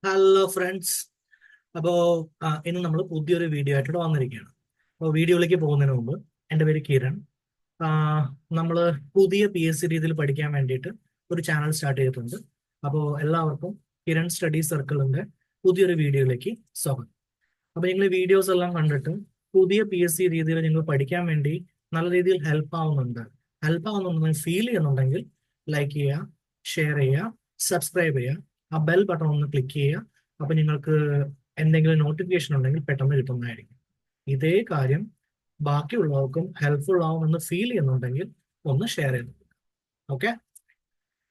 Hello friends. അപ്പോൾ ഇന്ന് നമ്മൾ പുതിയൊരു വീഡിയോ ആയിട്ട് വന്നിരിക്കുകയാണ്. അപ്പോൾ വീഡിയോയിലേക്ക് പോകുന്നതിന് മുമ്പ് എൻ്റെ പേര് കിരൺ. നമ്മൾ പുതിയ PSC രീതിയിൽ പഠിക്കാൻ വേണ്ടിയിട്ട് ഒരു ചാനൽ സ്റ്റാർട്ട് ചെയ്തിട്ടുണ്ട്. അപ്പോൾ എല്ലാവർക്കും കിരൺ സ്റ്റഡി സർക്കിളിൻ്റെ പുതിയൊരു വീഡിയോയിലേക്ക് സ്വാഗതം. അപ്പോൾ നിങ്ങൾ ഈ വീഡിയോസ് എല്ലാം കണ്ടിട്ട് പുതിയ PSC രീതിയിൽ നിങ്ങൾ പഠിക്കാൻ വേണ്ടി നല്ല രീതിയിൽ ഹെൽപ്പ് ആവുന്നുണ്ടെന്ന് ഫീൽ ചെയ്യുന്നുണ്ടെങ്കിൽ ലൈക്ക് ചെയ്യുക, ഷെയർ ചെയ്യുക, സബ്സ്ക്രൈബ് ചെയ്യുക, ആ ബെൽ ബട്ടൺ ഒന്ന് ക്ലിക്ക് ചെയ്യുക. അപ്പൊ നിങ്ങൾക്ക് എന്തെങ്കിലും നോട്ടിഫിക്കേഷൻ ഉണ്ടെങ്കിൽ പെട്ടെന്ന് കിട്ടുന്നതായിരിക്കും. ഇതേ കാര്യം ബാക്കിയുള്ളവർക്കും ഹെൽപ്ഫുൾ ആവുമെന്ന് ഫീൽ ചെയ്യുന്നുണ്ടെങ്കിൽ ഒന്ന് ഷെയർ ചെയ്തു. ഓക്കെ.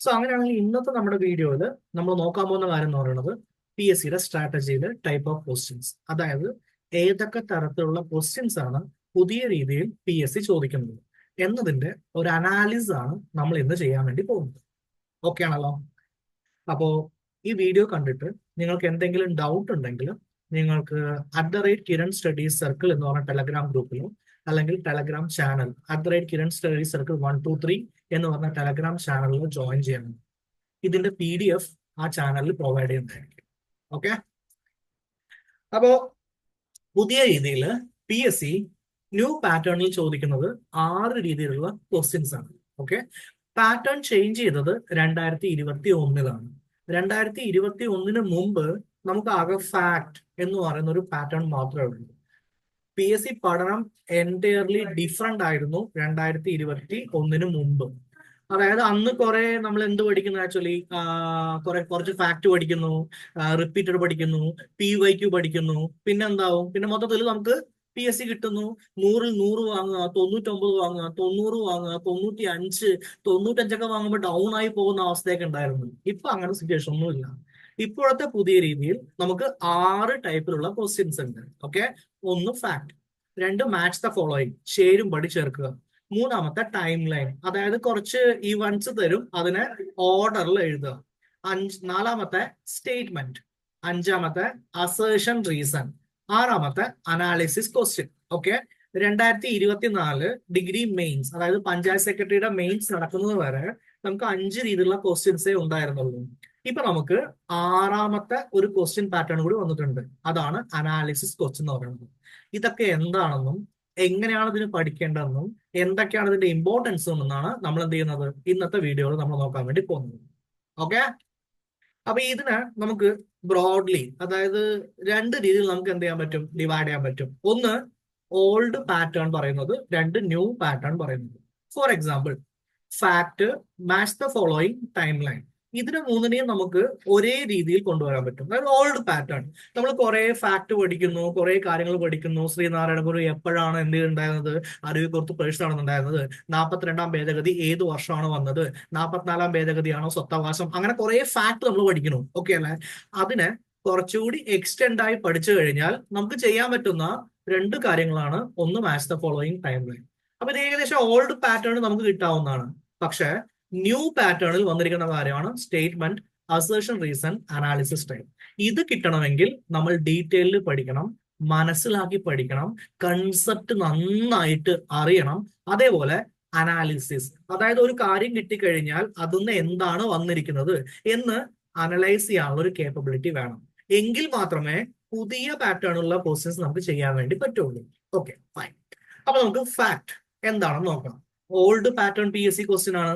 സോ അങ്ങനെയാണെങ്കിൽ ഇന്നത്തെ നമ്മുടെ വീഡിയോയിൽ നമ്മൾ നോക്കാൻ പോകുന്ന കാര്യം എന്ന് പറയുന്നത് PSCയുടെ സ്ട്രാറ്റജിയിലെ ടൈപ്പ് ഓഫ് ക്വസ്റ്റ്യൻസ്, അതായത് ഏതൊക്കെ തരത്തിലുള്ള ക്വസ്റ്റ്യൻസ് ആണ് പുതിയ രീതിയിൽ PSC ചോദിക്കുന്നത് എന്നതിന്റെ ഒരു അനാലിസിസ് ആണ് നമ്മൾ ഇന്ന് ചെയ്യാൻ വേണ്ടി പോകുന്നത്. ഓക്കെ ആണല്ലോ? അപ്പോ ഈ വീഡിയോ കണ്ടിട്ട് നിങ്ങൾക്ക് എന്തെങ്കിലും ഡൗട്ട് ഉണ്ടെങ്കിൽ നിങ്ങൾക്ക് @കിരൺ സ്റ്റഡീസ് സർക്കിൾ എന്ന് പറഞ്ഞ ടെലഗ്രാം ഗ്രൂപ്പിലോ അല്ലെങ്കിൽ Telegram channel @Kiran studies circle 123 എന്ന് പറഞ്ഞ ടെലഗ്രാം ചാനലിലോ ജോയിൻ ചെയ്യണം. ഇതിന്റെ PDF ആ ചാനലിൽ പ്രൊവൈഡ് ചെയ്യുന്നതായിരിക്കും. ഓക്കെ. അപ്പോ പുതിയ രീതിയിൽ PSC ന്യൂ പാറ്റേണിൽ ചോദിക്കുന്നത് 6 രീതിയിലുള്ള ക്വസ്റ്റ്യൻസ് ആണ്. ഓക്കെ. പാറ്റേൺ ചേഞ്ച് ചെയ്തത് 2021 2021 മുമ്പ് നമുക്ക് ആകെ ഫാക്ട് എന്ന് പറയുന്ന ഒരു പാറ്റേൺ മാത്രമേ ഉള്ളൂ. PSC പഠനം എൻറ്റയർലി ഡിഫറെന്റ് ആയിരുന്നു 2021 മുമ്പ്. അതായത് അന്ന് കുറെ നമ്മൾ എന്ത് പഠിക്കുന്നു, ആക്ച്വലി കുറച്ച് ഫാക്ട് പഠിക്കുന്നു, റിപ്പീറ്റഡ് പഠിക്കുന്നു, PYQ പഠിക്കുന്നു. പിന്നെ എന്താവും, പിന്നെ മൊത്തത്തിൽ നമുക്ക് PSC കിട്ടുന്നു 100ൽ 100 വാങ്ങുക, 99 വാങ്ങുക, 90 വാങ്ങുക, 95, 95ഒക്കെ വാങ്ങുമ്പോൾ ഡൗൺ ആയി പോകുന്ന അവസ്ഥയൊക്കെ ഉണ്ടായിരുന്നു. ഇപ്പൊ അങ്ങനെ സിറ്റുവേഷൻ ഒന്നുമില്ല. ഇപ്പോഴത്തെ പുതിയ രീതിയിൽ നമുക്ക് 6 ടൈപ്പിലുള്ള ക്വസ്റ്റ്യൻസ് ഉണ്ട്. ഓക്കെ. ഒന്ന് ഫാക്ട്, രണ്ട് മാച്ച് ദ ഫോളോയിങ്, ശേരും പടി ചേർക്കുക, മൂന്നാമത്തെ ടൈം ലൈൻ, അതായത് കുറച്ച് ഇവന്റ്സ് തരും, അതിനെ ഓർഡറിൽ എഴുതുക, നാലാമത്തെ സ്റ്റേറ്റ്മെന്റ്, അഞ്ചാമത്തെ അസേഷൻ റീസൺ, ആറാമത്തെ analysis question. Okay. 2024 degree mains, അതായത് പഞ്ചായത്ത് സെക്രട്ടറിയുടെ മെയിൻസ് നടക്കുന്നത് വരെ നമുക്ക് 5 രീതിയിലുള്ള ക്വസ്റ്റ്യൻസേ ഉണ്ടായിരുന്നുള്ളൂ. ഇപ്പൊ നമുക്ക് ആറാമത്തെ ഒരു ക്വസ്റ്റ്യൻ പാറ്റേൺ കൂടി വന്നിട്ടുണ്ട്. അതാണ് അനാലിസിസ് ക്വസ്റ്റ്യൻ എന്ന് പറയുന്നത്. ഇതൊക്കെ എന്താണെന്നും എങ്ങനെയാണ് ഇതിന് പഠിക്കേണ്ടതെന്നും എന്തൊക്കെയാണ് ഇതിന്റെ ഇമ്പോർട്ടൻസ് എന്നാണ് നമ്മൾ എന്ത് ചെയ്യുന്നത് ഇന്നത്തെ വീഡിയോയിൽ നമ്മൾ നോക്കാൻ വേണ്ടി പോകുന്നത്. ഓക്കെ. അപ്പൊ ഇതിന് നമുക്ക് ബ്രോഡ്ലി, അതായത് 2 രീതിയിൽ നമുക്ക് എന്ത് ചെയ്യാൻ പറ്റും, ഡിവൈഡ് ചെയ്യാൻ പറ്റും. ഒന്ന് ഓൾഡ് പാറ്റേൺ പറയുന്നത്, രണ്ട് ന്യൂ പാറ്റേൺ പറയുന്നത്. For example, fact, match the following, time line. ഇതിന് മൂന്നിനെയും നമുക്ക് ഒരേ രീതിയിൽ കൊണ്ടുവരാൻ പറ്റും. അതായത് ഓൾഡ് പാറ്റേൺ, നമ്മൾ കുറെ ഫാക്ട് പഠിക്കുന്നു, കുറെ കാര്യങ്ങൾ പഠിക്കുന്നു. ശ്രീനാരായണ ഗുരു എപ്പോഴാണ് എന്ത് ഉണ്ടായിരുന്നത്, അരുവിക്കുറുത്ത് പ്രവേശിച്ചാണെന്നുണ്ടായിരുന്നത്, 42ാം ഭേദഗതി ഏത് വർഷമാണ് വന്നത്, 44ാം ഭേദഗതിയാണോ സ്വത്തവകാശം, അങ്ങനെ കുറെ ഫാക്ട് നമ്മൾ പഠിക്കുന്നു. ഓക്കെ അല്ലെ? അതിനെ കുറച്ചുകൂടി എക്സ്റ്റെൻഡ് ആയി പഠിച്ചു കഴിഞ്ഞാൽ നമുക്ക് ചെയ്യാൻ പറ്റുന്ന 2 കാര്യങ്ങളാണ്. ഒന്ന് match the following, time line. അപ്പൊ ഇത് ഏകദേശം ഓൾഡ് പാറ്റേൺ നമുക്ക് കിട്ടാവുന്നതാണ്. പക്ഷെ ന്യൂ പാറ്റേണിൽ വന്നിരിക്കുന്ന കാര്യമാണ് statement, assertion reason, analysis time. ഇത് കിട്ടണമെങ്കിൽ നമ്മൾ ഡീറ്റെയിലിൽ പഠിക്കണം, മനസ്സിലാക്കി പഠിക്കണം, കൺസെപ്റ്റ് നന്നായിട്ട് അറിയണം. അതേപോലെ അനാലിസിസ്, അതായത് ഒരു കാര്യം കിട്ടിക്കഴിഞ്ഞാൽ അതിന്ന് എന്താണ് വന്നിരിക്കുന്നത് എന്ന് അനലൈസ് ചെയ്യാനുള്ള ഒരു കേപ്പബിലിറ്റി വേണം. എങ്കിൽ മാത്രമേ പുതിയ പാറ്റേണുള്ള ക്വസ്റ്റ്യൻസ് നമുക്ക് ചെയ്യാൻ വേണ്ടി പറ്റുള്ളൂ. Okay, fine. അപ്പൊ നമുക്ക് ഫാക്ട് എന്താണെന്ന് നോക്കാം. ഓൾഡ് പാറ്റേൺ PSC ക്വസ്റ്റ്യൻ ആണ്,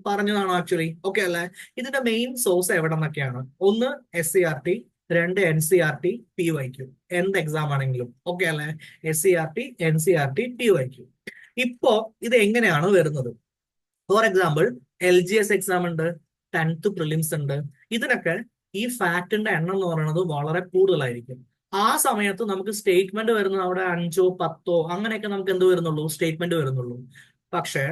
പറഞ്ഞതാണ് ആക്ച്വലി. ഓക്കെ അല്ലെ? ഇതിന്റെ മെയിൻ സോഴ്സ് എവിടെ നിന്നൊക്കെയാണ്? ഒന്ന് SCERT, രണ്ട് NCERT, PYQ. എന്ത് എക്സാം ആണെങ്കിലും. ഓക്കെ അല്ലെ? SCERT, NCERT, PYQ. ഇപ്പോ ഇത് എങ്ങനെയാണ് വരുന്നത്? ഫോർ എക്സാമ്പിൾ, LGS എക്സാം ഉണ്ട്, 10th പ്രിലിംസ് ഉണ്ട്. ഇതിനൊക്കെ ഈ ഫാക്ടിന്റെ എണ്ണം എന്ന് പറയുന്നത് വളരെ കൂടുതലായിരിക്കും. ആ സമയത്ത് നമുക്ക് സ്റ്റേറ്റ്മെന്റ് വരുന്നത് അവിടെ 5ഓ 10ഓ അങ്ങനെയൊക്കെ നമുക്ക് എന്ത് വരുന്നുള്ളൂ, സ്റ്റേറ്റ്മെന്റ് വരുന്നുള്ളൂ. പക്ഷേ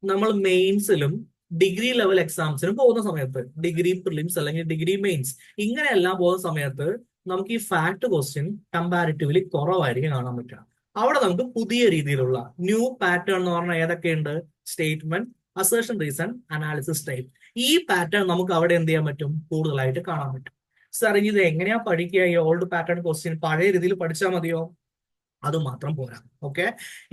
നമ്മൾ മെയിൻസിലും ഡിഗ്രി ലെവൽ എക്സാംസിനും പോകുന്ന സമയത്ത്, ഡിഗ്രി പ്രിലിംസ് അല്ലെങ്കിൽ ഡിഗ്രി മെയിൻസ് ഇങ്ങനെയെല്ലാം പോകുന്ന സമയത്ത് നമുക്ക് ഈ ഫാക്ട് ക്വസ്റ്റ്യൻ കമ്പാരിറ്റീവ്ലി കുറവായിരിക്കും കാണാൻ പറ്റുക. അവിടെ നമുക്ക് പുതിയ രീതിയിലുള്ള ന്യൂ പാറ്റേൺ എന്ന് പറഞ്ഞാൽ ഏതൊക്കെയുണ്ട്? Statement, assertion reason, analysis type. ഈ പാറ്റേൺ നമുക്ക് അവിടെ എന്ത് ചെയ്യാൻ പറ്റും, കൂടുതലായിട്ട് കാണാൻ പറ്റും. സാർ ഇനി ഇത് എങ്ങനെയാ പഠിക്കുക? ഈ ഓൾഡ് പാറ്റേൺ ക്വസ്റ്റ്യൻ പഴയ രീതിയിൽ പഠിച്ചാൽ മതിയോ? അത് മാത്രം പോരാ. ഓക്കെ.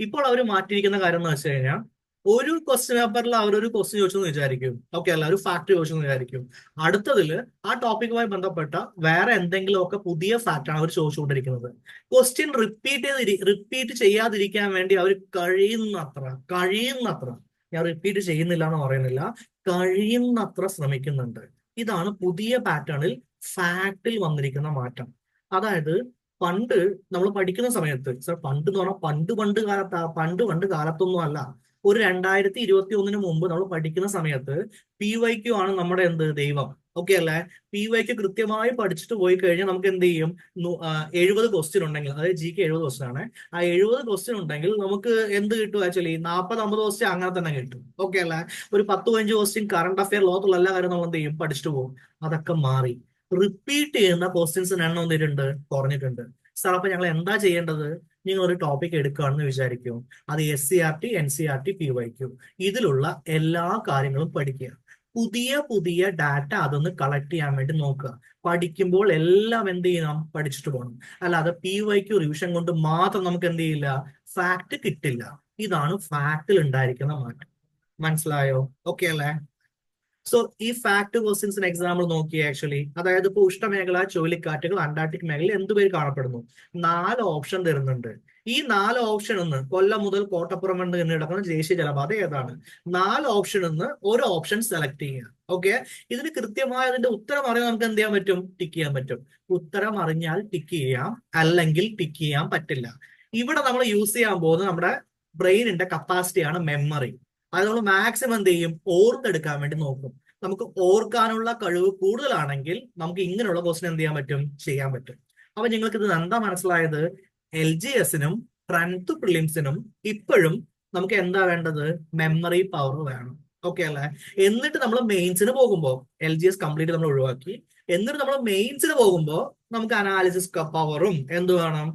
ഇപ്പോൾ അവർ മാറ്റിയിരിക്കുന്ന കാര്യം എന്ന് വെച്ച് കഴിഞ്ഞാൽ ഒരു ക്വസ്റ്റ്യൻ പേപ്പറിൽ അവരൊരു ക്വസ്റ്റ്യൻ ചോദിച്ചെന്ന് വിചാരിക്കും, ഓക്കെ അല്ല, ഒരു ഫാക്ട് ചോദിച്ചെന്ന് വിചാരിക്കും. അടുത്തതിൽ ആ ടോപ്പിക്കുമായി ബന്ധപ്പെട്ട വേറെ എന്തെങ്കിലുമൊക്കെ പുതിയ ഫാക്ട് ആണ് അവർ ചോദിച്ചുകൊണ്ടിരിക്കുന്നത്. ക്വസ്റ്റ്യൻ റിപ്പീറ്റ് ചെയ്യാതിരിക്കാൻ വേണ്ടി അവർ കഴിയുന്നത്ര, ഞാൻ റിപ്പീറ്റ് ചെയ്യുന്നില്ല എന്ന് പറയുന്നില്ല, കഴിയുന്നത്ര ശ്രമിക്കുന്നുണ്ട്. ഇതാണ് പുതിയ പാറ്റേണിൽ ഫാക്ടിൽ വന്നിരിക്കുന്ന മാറ്റം. അതായത് പണ്ട് നമ്മൾ പഠിക്കുന്ന സമയത്ത്, സർ പണ്ട് എന്ന് പറഞ്ഞാൽ പണ്ട് കാലത്തൊന്നും അല്ല, ഒരു 2021 മുമ്പ് നമ്മൾ പഠിക്കുന്ന സമയത്ത് PYQ ആണ് നമ്മുടെ എന്ത് ദൈവം, ഓക്കെ അല്ലേ? PYQ കൃത്യമായി പഠിച്ചിട്ട് പോയി കഴിഞ്ഞാൽ നമുക്ക് എന്ത് ചെയ്യും? 70 ക്വസ്റ്റ്യൻ ഉണ്ടെങ്കിൽ, അതായത് GK 70 ക്വസ്റ്റ്യൻ ആണ്, ആ 70 ക്വസ്റ്റ്യൻ ഉണ്ടെങ്കിൽ നമുക്ക് എന്ത് കിട്ടും? ആക്ച്വലി 40-50 ക്വസ്റ്റ്യൻ അങ്ങനെ തന്നെ കിട്ടും, ഓക്കെ അല്ലേ? ഒരു 10-15 ക്വസ്റ്റ്യൻ കറണ്ട് അഫെയർ, ലോകത്തുള്ള എല്ലാ കാര്യം നമ്മൾ എന്ത് ചെയ്യും? പഠിച്ചിട്ട് പോകും. അതൊക്കെ മാറി റിപ്പീറ്റ് ചെയ്യുന്ന ക്വസ്റ്റ്യൻസിന് എണ്ണം എന്തിട്ടുണ്ട്? കുറഞ്ഞിട്ടുണ്ട്. സാർ അപ്പൊ ഞങ്ങൾ എന്താ ചെയ്യേണ്ടത്? നിങ്ങൾ ഒരു ടോപ്പിക് എടുക്കുകയാണെന്ന് വിചാരിക്കും, അത് SCERT, NCERT, PYQ, ഇതിലുള്ള എല്ലാ കാര്യങ്ങളും പഠിക്കുക. പുതിയ പുതിയ ഡാറ്റ അതൊന്ന് കളക്ട് ചെയ്യാൻ വേണ്ടി നോക്കുക. പഠിക്കുമ്പോൾ എല്ലാം എന്ത് ചെയ്യണം? പഠിച്ചിട്ട് പോകണം. അല്ലാതെ PYQ റിവിഷൻ കൊണ്ട് മാത്രം നമുക്ക് എന്ത് ചെയ്യില്ല? ഫാക്ട് കിട്ടില്ല. ഇതാണ് ഫാക്ടിൽ ഉണ്ടായിരിക്കുന്ന മാറ്റം. മനസ്സിലായോ? ഓക്കെ അല്ലേ? സോ ഈ ഫാക്ട് ക്വസ്റ്റ്യൻസിന് എക്സാമ്പിൾ നോക്കിയേ. ആക്ച്വലി അതായത് ഇപ്പൊ ഉഷ്ണമേഖല, ചുഴലിക്കാറ്റുകൾ, അന്റാർട്ടിക് മേഖല എന്തുപേര് കാണപ്പെടുന്നു? 4 ഓപ്ഷൻ തരുന്നുണ്ട്. ഈ 4 ഓപ്ഷൻ ഒന്ന് കൊല്ലം മുതൽ കോട്ടപ്പുറം എന്ന് കിടക്കുന്ന ദേശീയ ജലപാത ഏതാണ്? 4 ഓപ്ഷൻ ഒന്ന് ഒരു ഓപ്ഷൻ സെലക്ട് ചെയ്യുക. ഓക്കെ, ഇതിന് കൃത്യമായ അതിന്റെ ഉത്തരം അറിയാൻ നമുക്ക് എന്ത് ചെയ്യാൻ പറ്റും? ടിക്ക് ചെയ്യാൻ പറ്റും. ഉത്തരം അറിഞ്ഞാൽ ടിക്ക് ചെയ്യാം, അല്ലെങ്കിൽ ടിക്ക് ചെയ്യാൻ പറ്റില്ല. ഇവിടെ നമ്മൾ യൂസ് ചെയ്യാൻ പോകുന്നത് നമ്മുടെ ബ്രെയിനിന്റെ കപ്പാസിറ്റിയാണ് മെമ്മറി. അത് നമ്മൾ മാക്സിമം എന്ത് ചെയ്യും? ഓർത്തെടുക്കാൻ വേണ്ടി നോക്കും. നമുക്ക് ഓർക്കാനുള്ള കഴിവ് കൂടുതലാണെങ്കിൽ നമുക്ക് ഇങ്ങനെയുള്ള ക്വസ്റ്റ്യൻ എന്ത് ചെയ്യാൻ പറ്റും? ചെയ്യാൻ പറ്റും. അപ്പൊ നിങ്ങൾക്ക് ഇത് എന്താ മനസ്സിലായത്? LGSനും 10th പ്രിലിംസിനും ഇപ്പോഴും നമുക്ക് എന്താ വേണ്ടത്? മെമ്മറി പവർ വേണം, ഓക്കെ അല്ലേ? എന്നിട്ട് നമ്മൾ മെയിൻസിന് പോകുമ്പോൾ LGS കംപ്ലീറ്റ് നമ്മൾ ഒഴിവാക്കി, എന്നിട്ട് നമ്മൾ മെയിൻസിന് പോകുമ്പോൾ നമുക്ക് അനാലിസിസ് പവറും എന്ത് വേണം?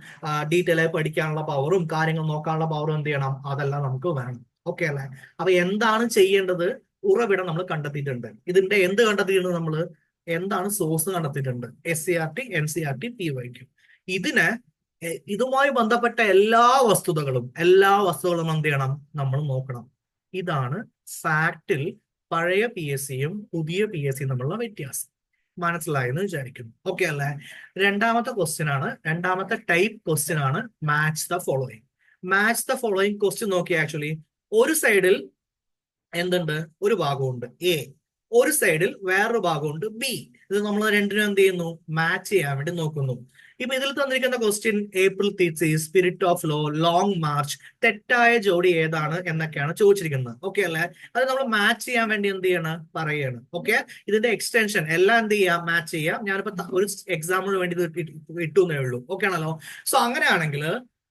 ഡീറ്റെയിൽ ആയി പഠിക്കാനുള്ള പവറും കാര്യങ്ങൾ നോക്കാനുള്ള പവറും എന്ത് ചെയ്യണം? അതെല്ലാം നമുക്ക് വേണം, ഓക്കെ അല്ലേ? അപ്പൊ എന്താണ് ചെയ്യേണ്ടത്? ഉറവിടം നമ്മൾ കണ്ടെത്തിയിട്ടുണ്ട്. ഇതിന്റെ എന്ത് കണ്ടെത്തിയിട്ടുണ്ട്? നമ്മൾ എന്താണ് സോഴ്സ് കണ്ടെത്തിയിട്ടുണ്ട്? SCERT, NCERT, PYQ. ഇതിന് ഇതുമായി ബന്ധപ്പെട്ട എല്ലാ വസ്തുതകളും എന്ത് ചെയ്യണം? നമ്മൾ നോക്കണം. ഇതാണ് ഫാക്ടിൽ പഴയ PSCയും പുതിയ PSCയും തമ്മിലുള്ള വ്യത്യാസം. മനസ്സിലായെന്ന് വിചാരിക്കുന്നു, ഓക്കെ അല്ലേ? രണ്ടാമത്തെ ടൈപ്പ് ക്വസ്റ്റ്യൻ ആണ് match the following. Match the following question നോക്കി. ആക്ച്വലി ഒരു സൈഡിൽ എന്തുണ്ട്? ഒരു ഭാഗമുണ്ട് A, ഒരു സൈഡിൽ വേറൊരു ഭാഗമുണ്ട് B. ഇത് നമ്മൾ രണ്ടിനും എന്ത് ചെയ്യുന്നു? മാച്ച് ചെയ്യാൻ വേണ്ടി നോക്കുന്നു. ഇപ്പൊ ഇതിൽ തന്നിരിക്കുന്ന question April Theses, spirit of law, long March, തെറ്റായ ജോഡി ഏതാണ് എന്നൊക്കെയാണ് ചോദിച്ചിരിക്കുന്നത്, ഓക്കെ അല്ലേ? അത് നമ്മൾ മാച്ച് ചെയ്യാൻ വേണ്ടി എന്ത് ചെയ്യണം? പറയാണ്. ഓക്കെ, ഇതിന്റെ എക്സ്റ്റൻഷൻ എല്ലാം എന്ത് ചെയ്യാം? മാച്ച് ചെയ്യാം. ഞാനിപ്പോ ഒരു എക്സാമ്പിളിന് വേണ്ടി ഇട്ടുന്നേ ഉള്ളൂ, ഓക്കെ ആണല്ലോ? സോ അങ്ങനെയാണെങ്കിൽ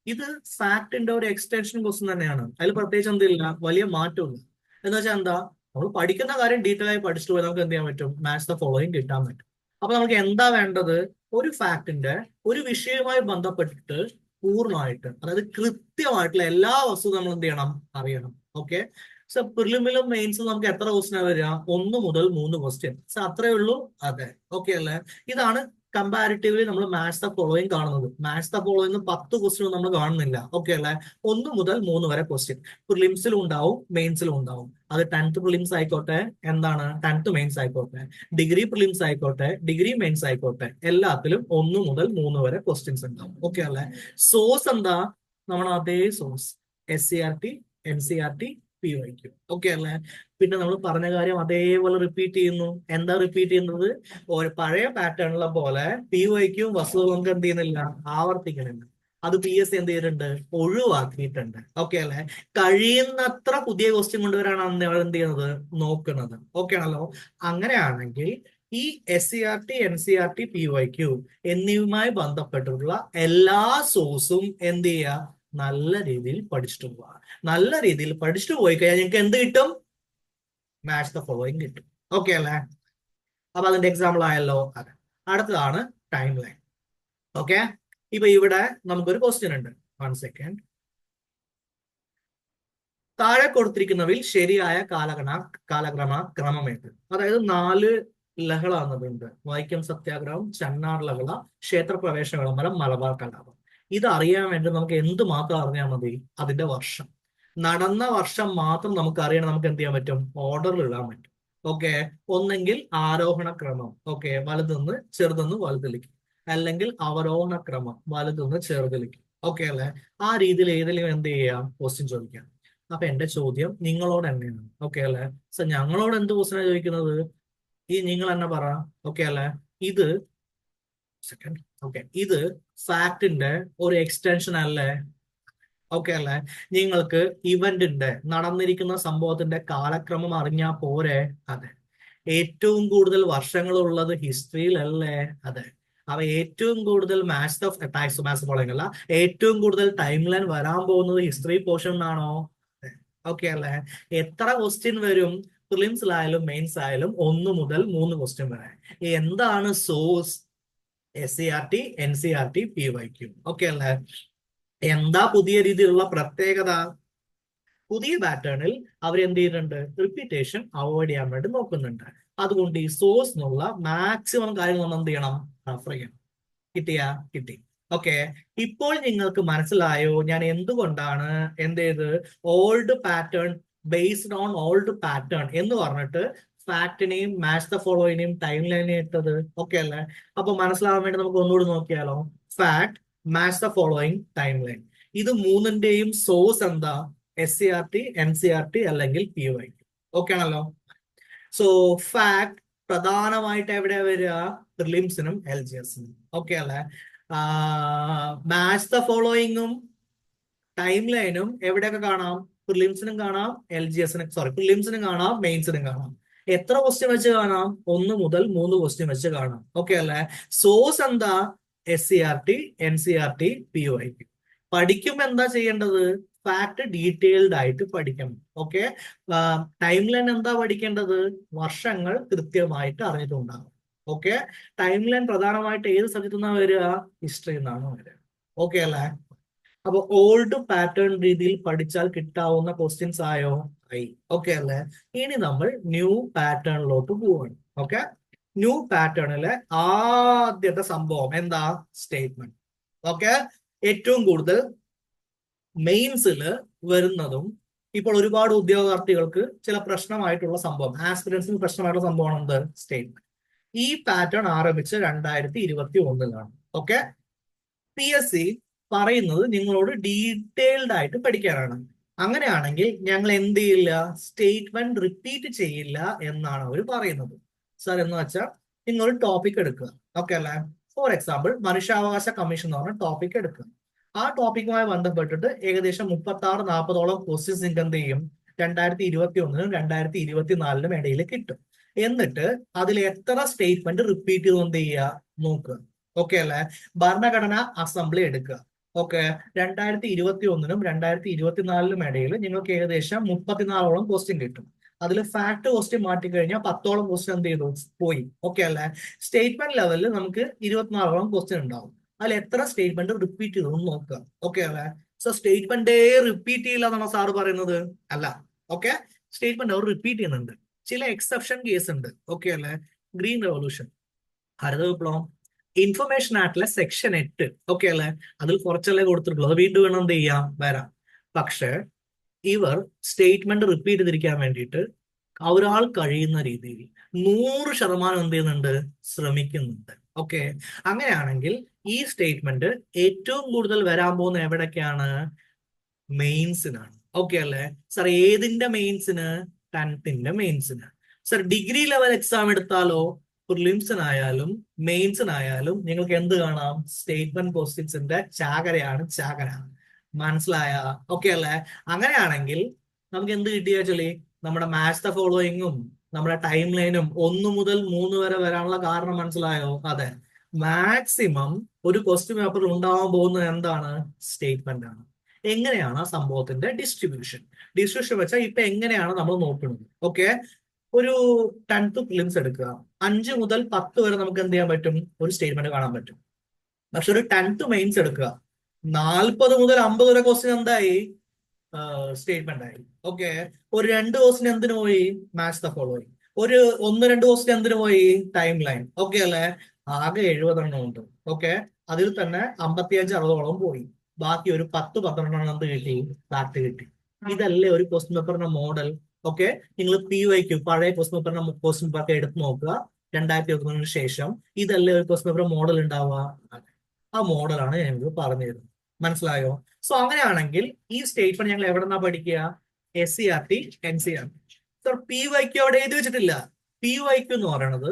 ഇത് ഫാക്ടിന്റെ ഒരു എക്സ്റ്റൻഷൻ ക്വസ്റ്റ്യൻ തന്നെയാണ്. അതിൽ പ്രത്യേകിച്ച് എന്തില്ല, വലിയ മാറ്റമില്ല. എന്ന് വെച്ചാൽ എന്താ? നമ്മൾ പഠിക്കുന്ന കാര്യം ഡീറ്റെയിൽ ആയി പഠിച്ചിട്ട് പോയി നമുക്ക് എന്ത് ചെയ്യാൻ പറ്റും? മാച്ച് ദ ഫോളോയിങ് കിട്ടാൻ പറ്റും. അപ്പൊ നമുക്ക് എന്താ വേണ്ടത്? ഒരു ഫാക്ടിന്റെ ഒരു വിഷയവുമായി ബന്ധപ്പെട്ടിട്ട് പൂർണ്ണമായിട്ട്, അതായത് കൃത്യമായിട്ടുള്ള എല്ലാ വസ്തുതയും നമ്മൾ എന്ത് ചെയ്യണം? അറിയണം. ഓക്കെ, സോ പ്രിലിമിലും മെയിൻസും നമുക്ക് എത്ര ക്വസ്റ്റ്യൻ വരിക? 1 മുതൽ 3 ക്വസ്റ്റ്യൻ. സോ അത്രേ ഉള്ളൂ. അതെ, ഓക്കെ അല്ലേ? ഇതാണ് കമ്പാരിറ്റീവ്ലി നമ്മൾ മാച്ച് ദ ഫോളോയിങ് കാണുന്നത്. മാച്ച് ദ ഫോളോയിങ് 10 ക്വസ്റ്റ്യൻ നമ്മൾ കാണുന്നില്ല, ഓക്കെ അല്ലേ? 1 മുതൽ 3 വരെ ക്വസ്റ്റ്യൻ പ്രിലിംസിലും ഉണ്ടാവും, മെയിൻസിലും ഉണ്ടാവും. അത് 10th പ്രിലിംസ് ആയിക്കോട്ടെ, 10th മെയിൻസ് ആയിക്കോട്ടെ, ഡിഗ്രി പ്രിലിംസ് ആയിക്കോട്ടെ, ഡിഗ്രി മെയിൻസ് ആയിക്കോട്ടെ, എല്ലാത്തിലും 1 മുതൽ 3 വരെ ക്വസ്റ്റ്യൻസ് ഉണ്ടാവും, ഓക്കെ അല്ലേ? സോഴ്സ് എന്താ? നമ്മുടെ അതേ source, SCERT, NCERT, PYQ, okay അല്ലേ? പിന്നെ നമ്മൾ പറഞ്ഞ കാര്യം അതേപോലെ റിപ്പീറ്റ് ചെയ്യുന്നു. എന്താ റിപ്പീറ്റ് ചെയ്യുന്നത്? ഒരു പഴയ പാറ്റേണിലെ പോലെ PYQ വസ്തുതകൾ നമുക്ക് എന്ത് ചെയ്യുന്നില്ല? ആവർത്തിക്കണില്ല. അത് PSC എന്ത് ചെയ്തിട്ടുണ്ട്? ഒഴിവാക്കിയിട്ടുണ്ട്, ഓക്കെ അല്ലെ? കഴിയുന്നത്ര പുതിയ ക്വസ്റ്റ്യൻ കൊണ്ടുവരാനാണ് അവർ എന്ത് ചെയ്യുന്നത്? നോക്കുന്നത്, ഓക്കെ ആണല്ലോ? അങ്ങനെയാണെങ്കിൽ ഈ SCERT, NCERT, PYQ എന്നിവയുമായി ബന്ധപ്പെട്ടുള്ള എല്ലാ സോഴ്സും എന്ത് ചെയ്യുക? നല്ല രീതിയിൽ പഠിച്ചിട്ട് പോവുക. നല്ല രീതിയിൽ പഠിച്ചിട്ട് പോയി കഴിഞ്ഞാൽ നിങ്ങൾക്ക് എന്ത് കിട്ടും? മാച്ച് ദ ഫോളോയിങ് കിട്ടും, ഓക്കെ അല്ലേ? അപ്പൊ അതിന്റെ എക്സാമ്പിൾ ആയല്ലോ. അതെ. അടുത്തതാണ് ടൈം ലൈൻ. ഓക്കെ, ഇപ്പൊ ഇവിടെ നമുക്കൊരു ക്വസ്റ്റ്യൻ ഉണ്ട്. 1 സെക്കൻഡ്. താഴെ കൊടുത്തിരിക്കുന്നവയിൽ ശരിയായ ക്രമമേത്? അതായത് 4 ലഹള എന്നതുണ്ട്. വൈക്കം സത്യാഗ്രഹം, ചന്നാർ ലഹള, ക്ഷേത്രപ്രവേശന വിളംബരം, മലബാർ കലാപം. ഇത് അറിയാൻ വേണ്ടി നമുക്ക് എന്ത് മാത്രം അറിഞ്ഞാൽ മതി? അതിന്റെ വർഷം. നടന്ന വർഷം മാത്രം നമുക്ക് അറിയണം, നമുക്ക് എന്ത് ചെയ്യാൻ പറ്റും, ഓർഡറിൽ ഇടാൻ പറ്റും. ഓക്കെ, ഒന്നെങ്കിൽ ആരോഹണ ക്രമം, ഓക്കെ, വലുതെന്ന് ചെറുതെന്ന് വലുതിലേക്ക്, അല്ലെങ്കിൽ അവരോഹണ ക്രമം, വലുതെന്ന് ചെറുതിലേക്ക്. ഓക്കെ അല്ലെ? ആ രീതിയിൽ ഏതെങ്കിലും എന്ത് ചെയ്യാം, ക്വസ്റ്റ്യൻ ചോദിക്കാം. അപ്പൊ എന്റെ ചോദ്യം നിങ്ങളോട് തന്നെയാണ്. ഓക്കെ അല്ലെ? സോ ഞങ്ങളോട് എന്ത് ക്വസ്റ്റ്യനാണ് ചോദിക്കുന്നത്? ഈ നിങ്ങൾ തന്നെ പറ. ഓക്കെ അല്ലെ? ഇത് സെക്കൻഡ്. ഓക്കെ, ഇത് ഫാക്ടിന്റെ ഒരു എക്സ്റ്റൻഷൻ അല്ലേ? ഓക്കെ അല്ലേ? നിങ്ങൾക്ക് ഇവന്റിന്റെ നടന്നിരിക്കുന്ന സംഭവത്തിന്റെ കാലക്രമം അറിഞ്ഞാൽ പോരെ? അതെ. ഏറ്റവും കൂടുതൽ വർഷങ്ങളുള്ളത് ഹിസ്റ്ററിയിലല്ലേ? അതെ. അവ ഏറ്റവും കൂടുതൽ മാത്സ് ഫോളോയിങ് അല്ല, ഏറ്റവും കൂടുതൽ ടൈം ലൈൻ വരാൻ പോകുന്നത് ഹിസ്റ്ററി പോർഷനാണോ? ഓക്കെ അല്ലേ? എത്ര ക്വസ്റ്റ്യൻ വരും? പ്രിലിംസിലായാലും മെയിൻസ് ആയാലും 1 മുതൽ 3 ക്വസ്റ്റ്യൻ വരെ. എന്താണ് source? SCERT, NCERT, PYQ. Okay അല്ലേ? എന്താ പുതിയ രീതിയിലുള്ള പ്രത്യേകത? പുതിയ പാറ്റേണിൽ അവർ എന്ത് ചെയ്യുന്നുണ്ട്, റിപ്പീറ്റേഷൻ അവോയ്ഡ് ചെയ്യാൻ വേണ്ടി നോക്കുന്നുണ്ട്. അതുകൊണ്ട് ഈ സോഴ്സ് എന്നുള്ള മാക്സിമം കാര്യങ്ങൾ നമ്മൾ എന്ത് ചെയ്യണം, റെഫർ ചെയ്യണം. കിട്ടി. ഓക്കെ, ഇപ്പോൾ നിങ്ങൾക്ക് മനസ്സിലായോ ഞാൻ എന്തുകൊണ്ടാണ് എന്ത് ചെയ്ത് old pattern, based on old pattern എന്ന് പറഞ്ഞിട്ട് ഫാക്ടിനെയും മാച്ച് ദ ഫോളോയിനെയും ടൈം ലൈനെയും ഇട്ടത്? ഓക്കെ അല്ലേ? അപ്പൊ മനസ്സിലാവാൻ വേണ്ടി നമുക്ക് ഒന്നുകൂടി നോക്കിയാലോ. Fact, match the following, time line. ഇത് മൂന്നിന്റെയും സോഴ്സ് എന്താ? SCERT, NCERT അല്ലെങ്കിൽ PYQ. ഓക്കെ ആണല്ലോ? സോ ഫാക്ട് പ്രധാനമായിട്ട് എവിടെയാ വരിക? പ്രിലിംസിനും LGSനും. ഓക്കെ അല്ലേ? മാച്ച് ദ ഫോളോയിങ്ങും ടൈം ലൈനും എവിടെയൊക്കെ കാണാം? പ്രിലിംസിനും കാണാം, പ്രിലിംസിനും കാണാം, മെയിൻസിനും കാണാം. എത്ര ക്വസ്റ്റ്യൻ വെച്ച് കാണാം? 1 മുതൽ 3 ക്വസ്റ്റ്യൻ വെച്ച് കാണാം. ഓക്കെ അല്ലേ? സോഴ്സ് എന്താ? SCERT, NCERT, PYQ. പഠിക്കുമ്പോ എന്താ ചെയ്യേണ്ടത്? ഫാക്ട് ഡീറ്റെയിൽഡ് ആയിട്ട് പഠിക്കണം. ഓക്കെ, ടൈം ലൈൻ എന്താ പഠിക്കേണ്ടത്? വർഷങ്ങൾ കൃത്യമായിട്ട് അറിഞ്ഞിട്ടുണ്ടാകും. ഓക്കെ, ടൈം ലൈൻ പ്രധാനമായിട്ട് ഏത് സബ്ജക്ട് നിന്നാണ് വരിക? ഹിസ്റ്ററി നിന്നാണ് വരിക. ഓക്കെ അല്ലേ? അപ്പൊ ഓൾഡ് പാറ്റേൺ രീതിയിൽ പഠിച്ചാൽ കിട്ടാവുന്ന ക്വസ്റ്റ്യൻസ് ആയോ? ആയി. ഓക്കെ അല്ലേ? ഇനി നമ്മൾ ന്യൂ പാറ്റേണിലോട്ട് പോവാണ്. ഓക്കെ, ന്യൂ പാറ്റേണിലെ ആദ്യത്തെ സംഭവം എന്താ? സ്റ്റേറ്റ്മെന്റ്. ഓക്കെ, ഏറ്റവും കൂടുതൽ മെയിൻസിൽ വരുന്നതും ഇപ്പോൾ ഒരുപാട് ഉദ്യോഗാർത്ഥികൾക്ക് ചില പ്രശ്നമായിട്ടുള്ള സംഭവം, ആസ്പിരൻസിന് പ്രശ്നമായിട്ടുള്ള സംഭവമാണ് എന്ത്? സ്റ്റേറ്റ്മെന്റ്. ഈ പാറ്റേൺ ആരംഭിച്ച് 2021 ഓക്കെ. PSC പറയുന്നത് നിങ്ങളോട് ഡീറ്റെയിൽഡ് ആയിട്ട് പഠിക്കാനാണ്. അങ്ങനെയാണെങ്കിൽ ഞങ്ങൾ എന്ത് ചെയ്യില്ല, സ്റ്റേറ്റ്മെന്റ് റിപ്പീറ്റ് ചെയ്യില്ല എന്നാണ് അവർ പറയുന്നത്. സാർ എന്ന് വെച്ചാൽ നിങ്ങൾ ഒരു ടോപ്പിക് എടുക്കുക. ഓക്കെ അല്ലേ? ഫോർ എക്സാമ്പിൾ മനുഷ്യാവകാശ കമ്മീഷൻ എന്ന് പറഞ്ഞ ടോപ്പിക് എടുക്കുക. ആ ടോപ്പിക്കുമായി ബന്ധപ്പെട്ടിട്ട് ഏകദേശം 36-40ഓളം ക്വസ്റ്റ്യൻസ് നിങ്ങൾക്ക് എന്ത് ചെയ്യും, 2021-നും 2024-നും ഇടയിൽ കിട്ടും. എന്നിട്ട് അതിൽ എത്ര സ്റ്റേറ്റ്മെന്റ് റിപ്പീറ്റ് ചെയ്ത് എന്ത് ചെയ്യുക, നോക്കുക. ഓക്കെ അല്ലേ? ഭരണഘടന അസംബ്ലി എടുക്കുക. ഓക്കെ, 2021-നും 2024-നും ഇടയിൽ നിങ്ങൾക്ക് ഏകദേശം 34ഓളം ക്വസ്റ്റ്യൻ കിട്ടും. അതിൽ ഫാക്ട് ക്വസ്റ്റ്യൻ മാറ്റിക്കഴിഞ്ഞാൽ 10ഓളം ക്വസ്റ്റ്യൻ എന്ത് ചെയ്തു, പോയി. ഓക്കെ അല്ലേ? സ്റ്റേറ്റ്മെന്റ് ലെവലിൽ നമുക്ക് 24ഓളം ക്വസ്റ്റ്യൻ ഉണ്ടാവും. അതിൽ എത്ര സ്റ്റേറ്റ്മെന്റ് റിപ്പീറ്റ് ചെയ്തു നോക്കുക. ഓക്കെ അല്ലേ? സോ സ്റ്റേറ്റ്മെന്റേ റിപ്പീറ്റ് ചെയ്യില്ല എന്നാണ് സാറ് പറയുന്നത്? അല്ല. ഓക്കെ, സ്റ്റേറ്റ്മെന്റ് അവർ റിപ്പീറ്റ് ചെയ്യുന്നുണ്ട്. ചില എക്സെപ്ഷൻ കേസ് ഉണ്ട്. ഓക്കെ അല്ലേ? ഗ്രീൻ റെവല്യൂഷൻ, ഹരിത വിപ്ലവം, ഇൻഫർമേഷൻ ആക്ടിലെ സെക്ഷൻ 8, ഓക്കെ അല്ലേ? അതിൽ കുറച്ചല്ലേ കൊടുത്തിട്ടുള്ളൂ, അത് വീണ്ടും വേണം എന്ത് ചെയ്യാം, വരാം. പക്ഷെ ഇവർ സ്റ്റേറ്റ്മെന്റ് റിപ്പീറ്റ് ചെയ്തിരിക്കാൻ വേണ്ടിയിട്ട് ഒരാൾ കഴിയുന്ന രീതിയിൽ 100% എന്ത് ചെയ്യുന്നുണ്ട്, ശ്രമിക്കുന്നുണ്ട്. ഓക്കെ, അങ്ങനെയാണെങ്കിൽ ഈ സ്റ്റേറ്റ്മെന്റ് ഏറ്റവും കൂടുതൽ വരാൻ പോകുന്ന എവിടൊക്കെയാണ്? മെയിൻസിനാണ്. ഓക്കെ അല്ലേ? സർ ഏതിന്റെ മെയിൻസിന്? 10th മെയിൻസിന്. സർ ഡിഗ്രി ലെവൽ എക്സാം എടുത്താലോ? പ്രിലിംസിനായാലും മെയിൻസിനായാലും നിങ്ങൾക്ക് എന്ത് കാണാം? സ്റ്റേറ്റ്മെന്റ് ക്വസ്റ്റ്യൻസിന്റെ ചാകര. മനസ്സിലായ? ഓക്കെ അല്ലേ? അങ്ങനെയാണെങ്കിൽ നമുക്ക് എന്ത് കിട്ടിയ ചൊല്ലി, നമ്മുടെ മാച്ച് ദ ഫോളോയിങ്ങും നമ്മുടെ ടൈം ലൈനും 1 മുതൽ 3 വരെ വരാനുള്ള കാരണം മനസ്സിലായോ? അതെ, മാക്സിമം ഒരു ക്വസ്റ്റ്യൻ പേപ്പറിൽ ഉണ്ടാവാൻ പോകുന്നത് എന്താണ്? സ്റ്റേറ്റ്മെന്റ് ആണ്. എങ്ങനെയാണ് ആ സംഭവത്തിന്റെ ഡിസ്ട്രിബ്യൂഷൻ വെച്ചാൽ ഇപ്പൊ എങ്ങനെയാണ് നമ്മൾ നോക്കുന്നത്? ഓക്കെ, ഒരു 10th പ്രിലിംസ് എടുക്കുക. 5 മുതൽ 10 വരെ നമുക്ക് എന്ത് ചെയ്യാൻ പറ്റും? ഒരു സ്റ്റേറ്റ്മെന്റ് കാണാൻ പറ്റും. പക്ഷെ ഒരു 10th മെയിൻസ് എടുക്കുക, 40 മുതൽ 50 വരെ ക്വസ്റ്റ്യൻ എന്തായി? സ്റ്റേറ്റ്മെന്റ് ആയി. ഓക്കെ, ഒരു 2 ക്വസ്റ്റ്യൻ എന്തിനു പോയി? Match the following. ഒരു 1-2 ക്വസ്റ്റ്യൻ എന്തിനു പോയി? Time line. ഓക്കെ അല്ലേ? ആകെ 70 ഉണ്ട്. ഓക്കെ, അതിൽ തന്നെ 55-60ഓളം പോയി. ബാക്കി ഒരു 10-12 എന്ത് കിട്ടി? ഫാക്ട് കിട്ടി. ഇതല്ലേ ഒരു ക്വസ്റ്റ്യൻ പേപ്പറിന്റെ മോഡൽ. ഓക്കെ, നിങ്ങൾ PYQ പഴയ ക്വസ്റ്റ്യൻ പേപ്പർ എടുത്ത് നോക്കുക 2021 ശേഷം. ഇതല്ലേ ഒരു ക്വസ്റ്റ്യൻ പേപ്പർ മോഡൽ ഉണ്ടാവുക. ആ മോഡലാണ് ഞാൻ നിങ്ങൾക്ക് പറഞ്ഞു തരുന്നത്. മനസ്സിലായോ? സോ അങ്ങനെയാണെങ്കിൽ ഈ സ്റ്റേറ്റ്മെന്റ് ഞങ്ങൾ എവിടെ നിന്നാ പഠിക്കുക? SCERT NCERT. സർ PYQ അവിടെ എഴുതി വെച്ചിട്ടില്ല. PYQ എന്ന് പറയുന്നത്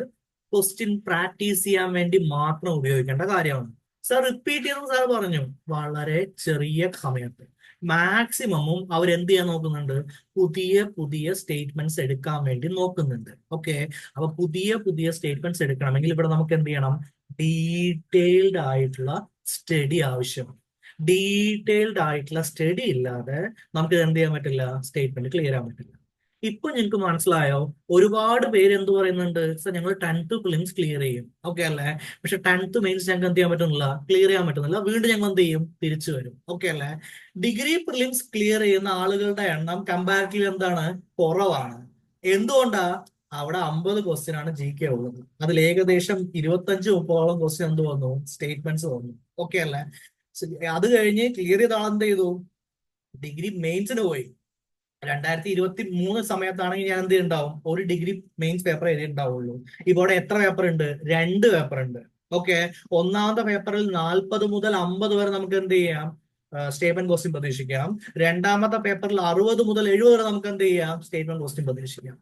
ക്വസ്റ്റ്യൻ പ്രാക്ടീസ് ചെയ്യാൻ വേണ്ടി മാത്രം ഉപയോഗിക്കേണ്ട കാര്യമാണ്. സാർ റിപ്പീറ്റ് ചെയ്യുന്നത് സാർ പറഞ്ഞു വളരെ ചെറിയ സമയത്ത്. മാക്സിമമും അവരെന്ത് ചെയ്യാൻ നോക്കുന്നുണ്ട്? പുതിയ പുതിയ സ്റ്റേറ്റ്മെന്റ്സ് എടുക്കാൻ വേണ്ടി നോക്കുന്നുണ്ട്. ഓക്കെ, അപ്പൊ പുതിയ പുതിയ സ്റ്റേറ്റ്മെന്റ്സ് എടുക്കണമെങ്കിൽ ഇവിടെ നമുക്ക് എന്ത് ചെയ്യണം? ഡീറ്റെയിൽഡ് ആയിട്ടുള്ള സ്റ്റഡി ആവശ്യമാണ്. ഡീറ്റെയിൽഡ് ആയിട്ടുള്ള സ്റ്റഡി ഇല്ലാതെ നമുക്ക് എന്ത് ചെയ്യാൻ പറ്റില്ല? സ്റ്റേറ്റ്മെന്റ് ക്ലിയർ ചെയ്യാൻ പറ്റില്ല. ഇപ്പൊ നിങ്ങൾക്ക് മനസ്സിലായോ? ഒരുപാട് പേര് എന്ത് പറയുന്നുണ്ട്? സർ ഞങ്ങൾ 10th പ്രിലിംസ് ക്ലിയർ ചെയ്യും. ഓക്കെ അല്ലേ? പക്ഷെ 10th മെയിൻസ് ഞങ്ങൾക്ക് എന്ത് ചെയ്യാൻ പറ്റുന്നില്ല? ക്ലിയർ ചെയ്യാൻ പറ്റുന്നില്ല. വീണ്ടും ഞങ്ങൾ എന്ത് ചെയ്യും? തിരിച്ചു വരും. ഓക്കെ അല്ലേ? ഡിഗ്രി പ്രിലിംസ് ക്ലിയർ ചെയ്യുന്ന ആളുകളുടെ എണ്ണം കമ്പാരിറ്റീവ് എന്താണ്? കുറവാണ്. എന്തുകൊണ്ടാ? അവിടെ 50 ക്വസ്റ്റ്യൻ ആണ് GK ഉള്ളത്. അതിൽ ഏകദേശം 25-30 ക്വസ്റ്റ്യൻ എന്ത് വന്നു? സ്റ്റേറ്റ്മെന്റ്സ് വന്നു. ഓക്കെ അല്ലേ? അത് കഴിഞ്ഞ് ക്ലിയർ ചെയ്ത ആളെന്ത് ചെയ്തു? ഡിഗ്രി മെയിൻസിന് പോയി. 2023 സമയത്താണെങ്കിൽ ഞാൻ എന്ത് ഉണ്ടാവും? ഒരു ഡിഗ്രി മെയിൻസ് പേപ്പർ എഴുതിയിട്ടുണ്ടാവുള്ളൂ. ഇവിടെ എത്ര പേപ്പർ ഉണ്ട്? 2 പേപ്പർ ഉണ്ട്. ഓക്കെ, ഒന്നാമത്തെ പേപ്പറിൽ 40 മുതൽ 50 വരെ നമുക്ക് എന്ത് ചെയ്യാം? സ്റ്റേറ്റ്മെന്റ് ക്വസ്റ്റ്യൻ പ്രതീക്ഷിക്കാം. രണ്ടാമത്തെ പേപ്പറിൽ 60 മുതൽ 70 വരെ നമുക്ക് എന്ത് ചെയ്യാം? സ്റ്റേറ്റ്മെന്റ് ക്വസ്റ്റ്യൻ പ്രതീക്ഷിക്കാം.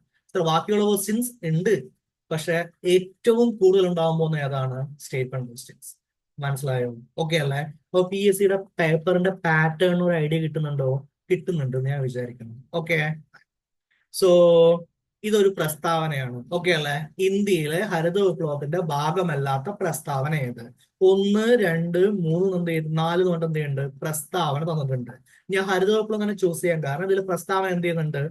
ബാക്കിയുള്ള ക്വസ്റ്റ്യൻസ് ഉണ്ട്, പക്ഷെ ഏറ്റവും കൂടുതൽ ഉണ്ടാവാൻ പോകുന്ന ഏതാണ്? Statement questions. മനസ്സിലായോ? ഓക്കെ അല്ലേ? അപ്പൊ PSCയുടെ പേപ്പറിന്റെ പാറ്റേൺ ഒരു ഐഡിയ കിട്ടുന്നുണ്ടോ? കിട്ടുന്നുണ്ടെന്ന് ഞാൻ വിചാരിക്കുന്നു. ഓക്കെ, സോ ഇതൊരു പ്രസ്താവനയാണ്. ഓക്കെ അല്ലേ? ഇന്ത്യയിലെ ഹരിത വിപ്ലവത്തിന്റെ ഭാഗമല്ലാത്ത പ്രസ്താവന ഏത്? 1, 2, 3 എന്ത് ചെയ്ത് 4 കൊണ്ട് എന്ത് ചെയ്യുന്നുണ്ട്? പ്രസ്താവന തന്നിട്ടുണ്ട്. ഞാൻ ഹരിത വിപ്ലവം തന്നെ ചൂസ് ചെയ്യാൻ കാരണം ഇതിൽ പ്രസ്താവന എന്ത് ചെയ്യുന്നുണ്ട്?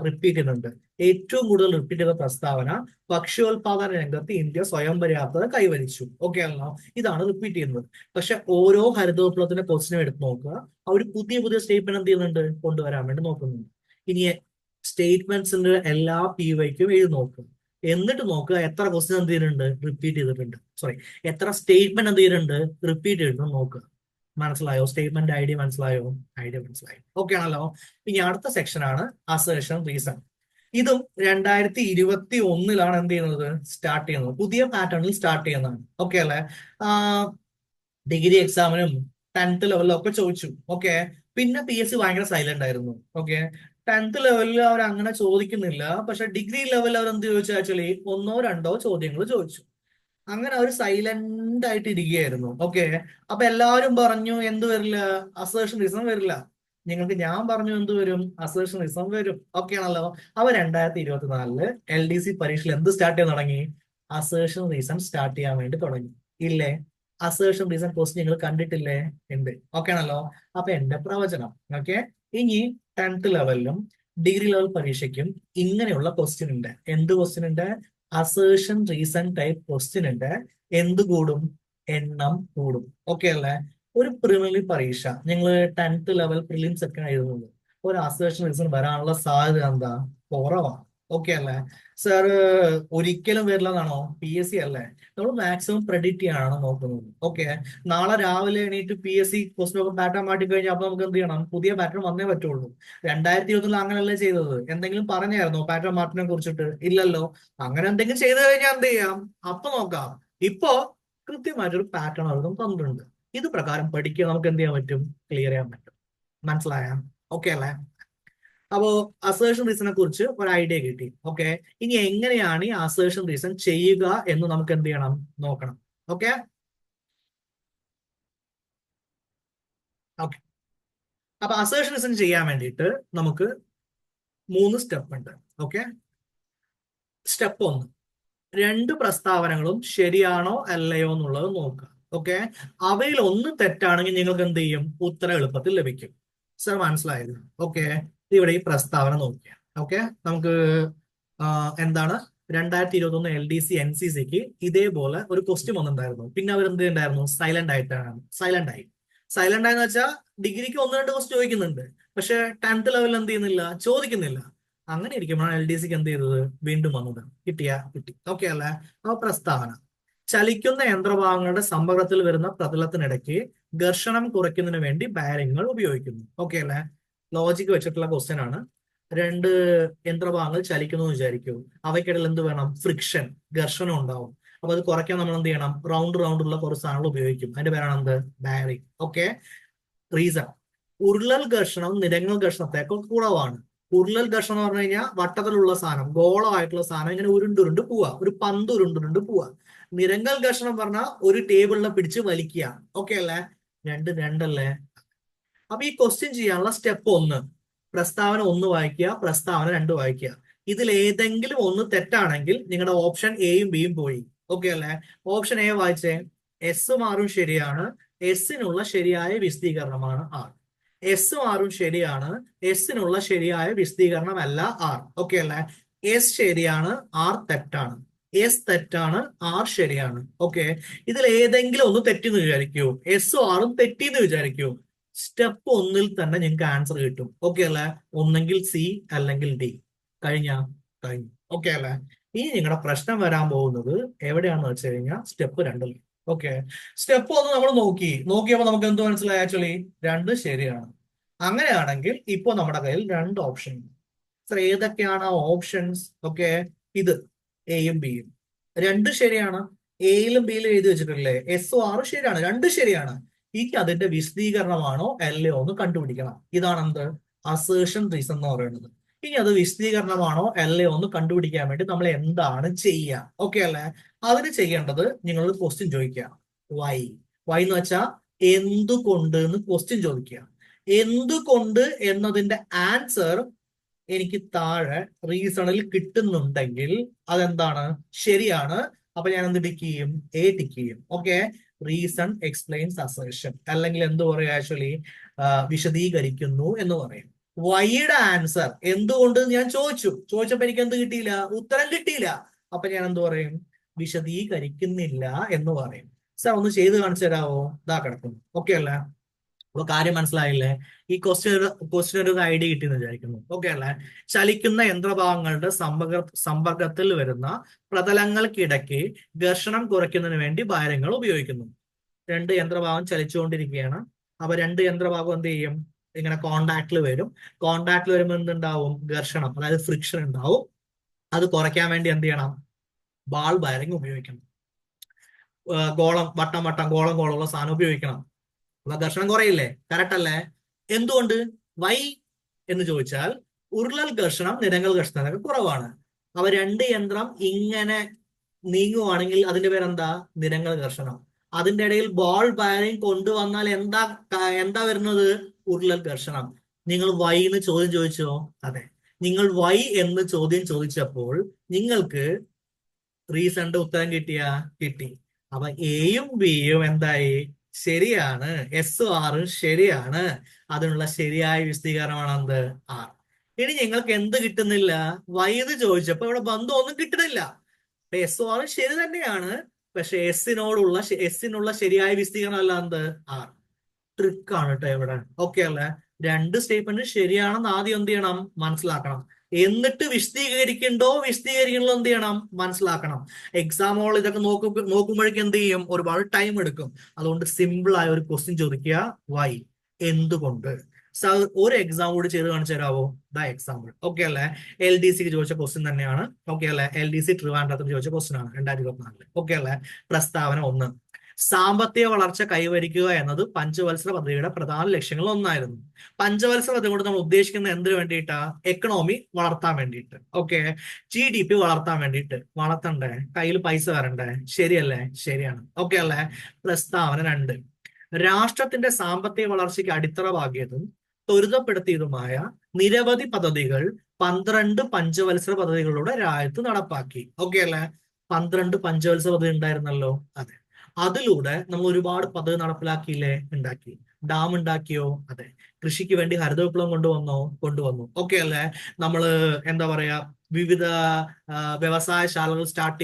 റിപ്പീറ്റ് ചെയ്യുന്നുണ്ട്. ഏറ്റവും കൂടുതൽ റിപ്പീറ്റ് ചെയ്ത പ്രസ്താവന ഭക്ഷ്യോൽപാദന രംഗത്ത് ഇന്ത്യ സ്വയം പര്യാപ്തത കൈവരിച്ചു. ഓക്കെ ആണല്ലോ? ഇതാണ് റിപ്പീറ്റ് ചെയ്യുന്നത്. പക്ഷെ ഓരോ ഹരിത വിപ്ലവത്തിന്റെ ക്വസ്റ്റിനും എടുത്ത് നോക്കുക, അവർ പുതിയ പുതിയ സ്റ്റേറ്റ്മെന്റ് എന്ത് ചെയ്യുന്നുണ്ട്? കൊണ്ടുവരാൻ വേണ്ടി നോക്കുന്നുണ്ട്. ഇനി സ്റ്റേറ്റ്മെന്റ്സിന്റെ എല്ലാ PYQും എഴുതി നോക്കുക. എന്നിട്ട് നോക്കുക എത്ര ക്വസ്റ്റ്യൻ എന്ത് ചെയ്തിട്ടുണ്ട്? റിപ്പീറ്റ് ചെയ്തിട്ടുണ്ട്. സോറി, എത്ര സ്റ്റേറ്റ്മെന്റ് എന്ത് ചെയ്തിട്ടുണ്ട്? റിപ്പീറ്റ് ചെയ്തിട്ടുണ്ട് നോക്കുക. മനസ്സിലായോ? സ്റ്റേറ്റ്മെന്റ് ഐഡിയ മനസ്സിലായോ? ഐഡിയ മനസ്സിലായോ? ഓക്കെ ആണല്ലോ? ഇനി അടുത്ത സെക്ഷൻ ആണ് അസേർഷൻ റീസൺ. ഇതും 2021 എന്ത് ചെയ്യുന്നത്? സ്റ്റാർട്ട് ചെയ്യുന്നത്. പുതിയ പാറ്റേണിൽ സ്റ്റാർട്ട് ചെയ്യുന്നതാണ്. ഓക്കെ അല്ലേ? ഡിഗ്രി എക്സാമിനും 10th ലെവലിലും ഒക്കെ ചോദിച്ചു. ഓക്കെ, പിന്നെ PSC ഭയങ്കര സൈലന്റ് ആയിരുന്നു. ഓക്കെ, 10th ലെവലിൽ അവർ അങ്ങനെ ചോദിക്കുന്നില്ല, പക്ഷെ ഡിഗ്രി ലെവലിൽ അവർ എന്ത് ചോദിച്ചു? ആക്ച്വലി 1-2 ചോദ്യങ്ങൾ ചോദിച്ചു. അങ്ങനെ അവർ സൈലന്റ് ആയിട്ട് ഇരിക്കുകയായിരുന്നു. ഓക്കെ, അപ്പൊ എല്ലാവരും പറഞ്ഞു എന്ത് വരില്ല? അസേർഷൻ റീസൺ വരില്ല. നിങ്ങൾക്ക് ഞാൻ പറഞ്ഞു എന്ത് വരും? അസേർഷൻ റീസൺ വരും. ഓക്കെ ആണല്ലോ? അപ്പൊ 2024 LDC പരീക്ഷയിൽ എന്ത് സ്റ്റാർട്ട് ചെയ്യാൻ തുടങ്ങി? അസേർഷൻ റീസൺ സ്റ്റാർട്ട് ചെയ്യാൻ വേണ്ടി തുടങ്ങി. ഇല്ലേ? അസേർഷൻ റീസൺ ക്വസ്റ്റ്യൻ നിങ്ങൾ കണ്ടിട്ടില്ലേ? ഉണ്ട്. ഓക്കെ ആണല്ലോ? അപ്പൊ എന്റെ പ്രവചനം. ഓക്കെ, ഇനി 10th ലെവലിലും ഡിഗ്രി ലെവൽ പരീക്ഷയ്ക്കും ഇങ്ങനെയുള്ള ക്വസ്റ്റ്യൻ ഉണ്ട്. എന്ത് ക്വസ്റ്റ്യൻ ഉണ്ട്? അസേർഷൻ റീസൺ ടൈപ്പ് ക്വസ്റ്റ്യൻ ഉണ്ട്. എന്ത് കൂടും? എണ്ണം കൂടും. ഓക്കെ അല്ലേ? ഒരു പ്രിലിമിനറി പരീക്ഷ നിങ്ങൾ 10th ലെവൽ പ്രിലിംസ് ഒക്കെ എഴുതുന്നത്, ഒരു അസേർഷൻ റീസൺ വരാനുള്ള സാധ്യത എന്താ? കുറവാണ്. ഓക്കെ അല്ലേ? സാർ ഒരിക്കലും വരില്ല എന്നാണോ? PSC അല്ലേ? നമ്മൾ മാക്സിമം പ്രെഡിക്റ്റ് ചെയ്യാനാണ് നോക്കുന്നത്. ഓക്കെ, നാളെ രാവിലെ എണീറ്റ് PSC ക്വസ്റ്റ്യൻ പേപ്പർ പാറ്റേൺ മാറ്റി കഴിഞ്ഞാൽ അപ്പൊ നമുക്ക് എന്ത് ചെയ്യണം? പുതിയ പാറ്റേൺ വന്നേ പറ്റുള്ളൂ. 2021 അങ്ങനെയല്ലേ ചെയ്തത്? എന്തെങ്കിലും പറഞ്ഞായിരുന്നോ പാറ്റേൺ മാറ്റിനെ കുറിച്ചിട്ട്? ഇല്ലല്ലോ. അങ്ങനെ എന്തെങ്കിലും ചെയ്തു കഴിഞ്ഞാൽ എന്ത് ചെയ്യാം? അപ്പൊ നോക്കാം. ഇപ്പോ കൃത്യമായിട്ടൊരു പാറ്റേൺ അവർക്ക് തന്നിട്ടുണ്ട്. ഇത് പ്രകാരം പഠിക്കുക, നമുക്ക് എന്ത് ചെയ്യാൻ പറ്റും? ക്ലിയർ ചെയ്യാൻ പറ്റും. മനസ്സിലായ? ഓക്കെ അല്ലേ? അപ്പോ അസേർഷൻ റീസണിനെ കുറിച്ച് ഒരു ഐഡിയ കിട്ടി. ഓക്കെ, ഇനി എങ്ങനെയാണ് ഈ അസേർഷൻ റീസൺ ചെയ്യുക എന്ന് നമുക്ക് എന്ത് ചെയ്യണം? നോക്കണം. ഓക്കെ ഓക്കെ അപ്പൊ അസേർഷൻ റീസൺ ചെയ്യാൻ വേണ്ടിയിട്ട് നമുക്ക് 3 സ്റ്റെപ്പ് ഉണ്ട്. ഓക്കെ, സ്റ്റെപ്പ് 1, 2 പ്രസ്താവനകളും ശരിയാണോ അല്ലയോ എന്നുള്ളത് നോക്കുക. ഓക്കെ, അവയിൽ ഒന്ന് തെറ്റാണെങ്കിൽ നിങ്ങൾക്ക് എന്ത് ചെയ്യും? ഉത്തരം എളുപ്പത്തിൽ ലഭിക്കും. സർ മനസ്സിലായത്? ഓക്കെ, ഇവിടെ ഈ പ്രസ്താവന നോക്കിയാൽ ഓക്കെ, നമുക്ക് എന്താണ് 2021 LDC NCCക്ക് ഇതേപോലെ ഒരു ക്വസ്റ്റ്യൻ വന്നിട്ടുണ്ടായിരുന്നു. പിന്നെ അവർ എന്ത് ഉണ്ടായിരുന്നു? സൈലന്റ് ആയിട്ടാണ്. സൈലന്റ് ആയെന്ന് വെച്ചാൽ ഡിഗ്രിക്ക് 1-2 ക്വസ്റ്റ്യൻ ചോദിക്കുന്നുണ്ട്, പക്ഷെ 10th ലെവലിൽ എന്ത് ചെയ്യുന്നില്ല? ചോദിക്കുന്നില്ല. അങ്ങനെ ഇരിക്കുമ്പോഴാണ് LDCക്ക് എന്ത് ചെയ്തത്? വീണ്ടും വന്നത്. കിട്ടി. ഓക്കെ അല്ലേ? ആ പ്രസ്താവന, ചലിക്കുന്ന യന്ത്രഭാഗങ്ങളുടെ സമ്പർക്കത്തിൽ വരുന്ന പ്രതലത്തിനിടയ്ക്ക് ഘർഷണം കുറയ്ക്കുന്നതിന് വേണ്ടി ബാരിങ്ങുകൾ ഉപയോഗിക്കുന്നു. ഓക്കെ അല്ലേ? ലോജിക്ക് വെച്ചിട്ടുള്ള ക്വസ്റ്റ്യൻ ആണ്. രണ്ട് യന്ത്രഭാഗങ്ങൾ ചലിക്കുന്നു എന്ന് വിചാരിക്കൂ. അവയ്ക്കിടയിൽ എന്ത് വേണം? ഫ്രിക്ഷൻ, ഘർഷണം ഉണ്ടാവും. അപ്പൊ അത് കുറയ്ക്കാൻ നമ്മൾ എന്ത് ചെയ്യണം? റൗണ്ട് റൗണ്ട് ഉള്ള കുറച്ച് സാധനങ്ങൾ ഉപയോഗിക്കും. അതിന്റെ പേരാണ് എന്ത്? ബയറിംഗ്. ഓക്കെ. റീസൺ: ഉരുളൽ ഘർഷണം നിരങ്ങൽ ഘർഷണത്തേക്കാൾ കുറവാണ്. ഉരുളൽ ഘർഷണം എന്ന് പറഞ്ഞു കഴിഞ്ഞാൽ വട്ടത്തിലുള്ള സാധനം, ഗോളമായിട്ടുള്ള സാധനം ഇങ്ങനെ ഉരുണ്ടുരുണ്ട് പോവാ, ഒരു പന്ത് ഉരുണ്ടുരുണ്ട് പോവാ. നിരങ്ങൽ ഘർഷണം പറഞ്ഞാൽ ഒരു ടേബിളിനെ പിടിച്ച് വലിക്കുക. ഓക്കെ അല്ലേ? രണ്ടല്ലേ? അപ്പൊ ഈ ക്വസ്റ്റ്യൻ ചെയ്യാനുള്ള സ്റ്റെപ്പ് 1: പ്രസ്താവന 1 വായിക്കുക, പ്രസ്താവന 2 വായിക്കുക. ഇതിൽ ഏതെങ്കിലും ഒന്ന് തെറ്റാണെങ്കിൽ നിങ്ങളുടെ ഓപ്ഷൻ എയും ബിയും പോയി. ഓക്കെ അല്ലേ? ഓപ്ഷൻ എ വായിച്ചേ. എസ് മാറും ശരിയാണ്, എസിനുള്ള ശരിയായ വിശദീകരണമാണ് ആർ. എസ് മാറും ശരിയാണ്, എസിനുള്ള ശരിയായ വിശദീകരണമല്ല ആർ. ഓക്കെ അല്ലേ? എസ് ശരിയാണ്, ആർ തെറ്റാണ്. എസ് തെറ്റാണ്, ആർ ശരിയാണ്. ഓക്കെ. ഇതിൽ ഏതെങ്കിലും ഒന്ന് തെറ്റെന്ന് വിചാരിക്കൂ, എസും ആറും തെറ്റിന്ന് വിചാരിക്കൂ. സ്റ്റെപ്പ് 1 തന്നെ നിങ്ങൾക്ക് ആൻസർ കിട്ടും. ഓക്കെ അല്ലേ? ഒന്നെങ്കിൽ സി അല്ലെങ്കിൽ ഡി. കഴിഞ്ഞ കഴിഞ്ഞു. ഓക്കെ അല്ലേ? ഇനി നിങ്ങളുടെ പ്രശ്നം വരാൻ പോകുന്നത് എവിടെയാണെന്ന് വെച്ച് കഴിഞ്ഞാൽ സ്റ്റെപ്പ് 2. ഓക്കെ. സ്റ്റെപ്പ് 1 നമ്മൾ നോക്കിയപ്പോൾ നമുക്ക് എന്ത് മനസ്സിലായി? ആക്ച്വലി 2 ശരിയാണ്. അങ്ങനെയാണെങ്കിൽ ഇപ്പൊ നമ്മുടെ കയ്യിൽ 2 ഓപ്ഷൻ. ഏതൊക്കെയാണ് ആ ഓപ്ഷൻസ്? ഓക്കെ. ഇത് എയും ബിയും 2 ശരിയാണ്. എയിലും ബിയിലും എഴുതി വെച്ചിട്ടില്ലേ? എസും ആറും ശരിയാണ്, 2 ശരിയാണ്. ഇനി അതിന്റെ വിശദീകരണമാണോ അല്ലയോ എന്ന് കണ്ടുപിടിക്കണം. ഇതാണ് എന്ത്? അസേർഷൻ റീസൺ എന്ന് പറയുന്നത്. ഇനി അത് വിശദീകരണമാണോ അല്ലയോ എന്ന് കണ്ടുപിടിക്കാൻ വേണ്ടി നമ്മൾ എന്താണ് ചെയ്യുക? ഓക്കെ അല്ലേ? അതിന് ചെയ്യേണ്ടത് നിങ്ങൾ ഒരു ക്വസ്റ്റ്യൻ ചോദിക്കുക. വൈ. വൈ എന്ന് വെച്ചാൽ എന്തുകൊണ്ട് എന്ന് ക്വസ്റ്റ്യൻ ചോദിക്കുക. എന്തുകൊണ്ട് എന്നതിന്റെ ആൻസർ എനിക്ക് താഴെ റീസണിൽ കിട്ടുന്നുണ്ടെങ്കിൽ അതെന്താണ്? ശരിയാണ്. അപ്പൊ ഞാൻ എന്ത് ടിക്ക് ചെയ്യും? എ ടിക്ക് ചെയ്യും. ഓക്കെ. റീസൺ എക്സ്പ്ലെയിൻസ് അസേർഷൻ, അല്ലെങ്കിൽ എന്ത് പറയും? ആക്ച്വലി വിശദീകരിക്കുന്നു എന്ന് പറയും. വൈയുടെ ആൻസർ എന്തുകൊണ്ട് ഞാൻ ചോദിച്ചപ്പോ എനിക്ക് എന്ത് കിട്ടിയില്ല? ഉത്തരം കിട്ടിയില്ല. അപ്പൊ ഞാൻ എന്ത് പറയും? വിശദീകരിക്കുന്നില്ല എന്ന് പറയും. സാർ ഒന്ന് ചെയ്ത് കാണിച്ചു തരാമോ? ഇതാ കിടക്കുന്നു. ഓക്കെ അല്ലേ? അപ്പൊ കാര്യം മനസ്സിലായില്ലേ? ഈ ക്വസ്റ്റ്യൻ ഒരു ഐഡിയ കിട്ടിയെന്ന് വിചാരിക്കുന്നു. ഓക്കെ അല്ലേ? ചലിക്കുന്ന യന്ത്രഭാഗങ്ങളുടെ സമ്പർക്കത്തിൽ വരുന്ന പ്രതലങ്ങൾക്കിടയ്ക്ക് ഘർഷണം കുറയ്ക്കുന്നതിന് വേണ്ടി ഭാരങ്ങൾ ഉപയോഗിക്കുന്നു. 2 യന്ത്രഭാഗം ചലിച്ചുകൊണ്ടിരിക്കുകയാണ്. അപ്പൊ 2 യന്ത്രഭാഗം എന്ത് ചെയ്യും? ഇങ്ങനെ കോണ്ടാക്റ്റിൽ വരും. കോണ്ടാക്റ്റിൽ വരുമ്പോൾ എന്തുണ്ടാവും? ഘർഷണം, അതായത് ഫ്രിക്ഷൻ ഉണ്ടാവും. അത് കുറയ്ക്കാൻ വേണ്ടി എന്ത് ചെയ്യണം? ബാൾ ബയറിംഗ് ഉപയോഗിക്കണം. വട്ടം ഗോളമുള്ള സാധനം ഉപയോഗിക്കണം. അപ്പൊ ഘർഷണം കുറയില്ലേ? കറക്റ്റ് അല്ലേ? എന്തുകൊണ്ട്? വൈ എന്ന് ചോദിച്ചാൽ ഉരുളൽ ഘർഷണം നിരങ്ങൽ ഘർഷണമൊക്കെ കുറവാണ്. അവ 2 യന്ത്രം ഇങ്ങനെ നീങ്ങുവാണെങ്കിൽ അതിന്റെ പേരെന്താ? നിരങ്ങൽ ഘർഷണം. അതിന്റെ ഇടയിൽ ബോൾ ബയറിംഗ് കൊണ്ടുവന്നാൽ എന്താ വരുന്നത്? ഉരുളൽ ഘർഷണം. നിങ്ങൾ വൈ എന്ന് ചോദ്യം ചോദിച്ചോ? അതെ. നിങ്ങൾ വൈ എന്ന് ചോദ്യം ചോദിച്ചപ്പോൾ നിങ്ങൾക്ക് റീസണിന്റെ ഉത്തരം കിട്ടി. അപ്പൊ എയും ബിയും എന്തായി? ശരിയാണ്. എസും ആറും ശരിയാണ്. അതിനുള്ള ശരിയായ വിശദീകരണമാണ് എന്ത്? ആർ. ഇനി നിങ്ങൾക്ക് എന്ത് കിട്ടുന്നില്ല? വൈ എന്ന് ചോദിച്ചപ്പോ ഇവിടെ ബന്ധം ഒന്നും കിട്ടുന്നില്ല. എസും ആറും ശരി തന്നെയാണ്, പക്ഷെ എസിനുള്ള ശരിയായ വിശദീകരണം അല്ല എന്ത്? ആർ. ട്രിക്കാണ് കേട്ടോ ഇവിടെ. ഓക്കെ അല്ലേ? 2 സ്റ്റേറ്റ്മെന്റ് ശരിയാണെന്ന് ആദ്യം എന്ത് ചെയ്യണം? മനസ്സിലാക്കണം. എന്നിട്ട് വിശദീകരിക്കണോ എന്ത് ചെയ്യണം? മനസ്സിലാക്കണം. എക്സാം ഹോൾ ഇതൊക്കെ നോക്കുമ്പോഴേക്കും എന്ത് ചെയ്യും? ഒരുപാട് ടൈം എടുക്കും. അതുകൊണ്ട് സിമ്പിൾ ആയ ഒരു ക്വസ്റ്റ്യൻ ചോദിക്കുക. വൈ, എന്തുകൊണ്ട്. സാർ ഒരു എക്സാം കൂടി ചെയ്ത് കാണിച്ചു തരാമോ? ദാ എക്സാമ്പിൾ. ഓക്കെ അല്ലേ? LDCക്ക് ചോദിച്ച ക്വസ്റ്റ്യൻ തന്നെയാണ്. ഓക്കെ അല്ലേ? LDC ട്രിവാൻഡ്രത്തിന് ചോദിച്ച ക്വസ്റ്റ്യൻ ആണ് 2024. ഓക്കെ അല്ലേ? പ്രസ്താവന 1: സാമ്പത്തിക വളർച്ച കൈവരിക്കുക എന്നത് പഞ്ചവത്സര പദ്ധതിയുടെ പ്രധാന ലക്ഷ്യങ്ങളിൽ ഒന്നായിരുന്നു. പഞ്ചവത്സര പദ്ധതി കൊണ്ട് നമ്മൾ ഉദ്ദേശിക്കുന്നത് എന്തിനു വേണ്ടിയിട്ടാ? എക്കണോമി വളർത്താൻ വേണ്ടിയിട്ട്. ഓക്കെ. GDP വളർത്താൻ വേണ്ടിയിട്ട്. വളർത്തണ്ടേ? കയ്യിൽ പൈസ വരണ്ടേ? ശരിയല്ലേ? ശരിയാണ്. ഓക്കെ അല്ലേ? പ്രസ്താവന 2: രാഷ്ട്രത്തിന്റെ സാമ്പത്തിക വളർച്ചയ്ക്ക് അടിത്തറ പാകിയതും ത്വരിതപ്പെടുത്തിയതുമായ നിരവധി പദ്ധതികൾ 12 പഞ്ചവത്സര പദ്ധതികളുടെ രാജ്യത്ത് നടപ്പാക്കി. ഓക്കെ അല്ലേ? 12 പഞ്ചവത്സര പദ്ധതി ഉണ്ടായിരുന്നല്ലോ. അതെ. അതിലൂടെ നമ്മൾ ഒരുപാട് പദ്ധതി നടപ്പിലാക്കിയില്ലേ? ഉണ്ടാക്കി. ഡാം ഉണ്ടാക്കിയോ? അതെ. കൃഷിക്ക് വേണ്ടി ഹരിത വിപ്ലവം കൊണ്ടുവന്നു. ഓക്കെ അല്ലേ? നമ്മള് എന്താ പറയാ, വിവിധ വ്യവസായശാലകൾ സ്റ്റാർട്ട്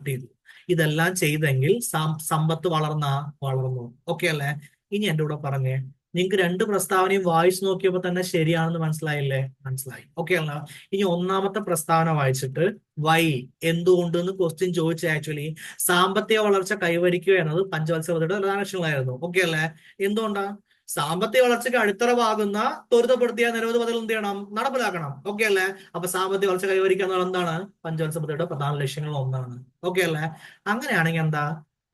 ചെയ്തു. ഇതെല്ലാം ചെയ്തെങ്കിൽ സമ്പത്ത് വളർന്നു. ഓക്കെ അല്ലേ? ഇനി എന്റെ കൂടെ പറഞ്ഞേ, നിങ്ങൾക്ക് 2 പ്രസ്താവനയും വായിച്ചു നോക്കിയപ്പോ തന്നെ ശരിയാണെന്ന് മനസ്സിലായില്ലേ? മനസ്സിലായി. ഓക്കെ അല്ല? ഇനി ഒന്നാമത്തെ പ്രസ്താവന വായിച്ചിട്ട് വൈ, എന്തുകൊണ്ട് എന്ന് ക്വസ്റ്റ്യൻ ചോദിച്ച ആക്ച്വലി സാമ്പത്തിക വളർച്ച കൈവരിക്കുക എന്നത് പഞ്ചവത്സര പദ്ധതിയുടെ പ്രധാന ലക്ഷ്യങ്ങളായിരുന്നു. ഓക്കെ അല്ലേ? എന്തുകൊണ്ടാ? സാമ്പത്തിക വളർച്ചയ്ക്ക് അടിത്തറവാകുന്ന ത്വരിതപ്പെടുത്തിയ നിരവധി പദ്ധതികൾ എന്ത് ചെയ്യണം, നടപ്പിലാക്കണം. ഓക്കെ അല്ലേ? അപ്പൊ സാമ്പത്തിക വളർച്ച കൈവരിക്കുക എന്നുള്ള എന്താണ് പഞ്ചവത്സര പദ്ധതിയുടെ പ്രധാന ലക്ഷ്യങ്ങളിൽ ഒന്നാണ്. ഓക്കെ അല്ലേ? അങ്ങനെയാണെങ്കിൽ എന്താ,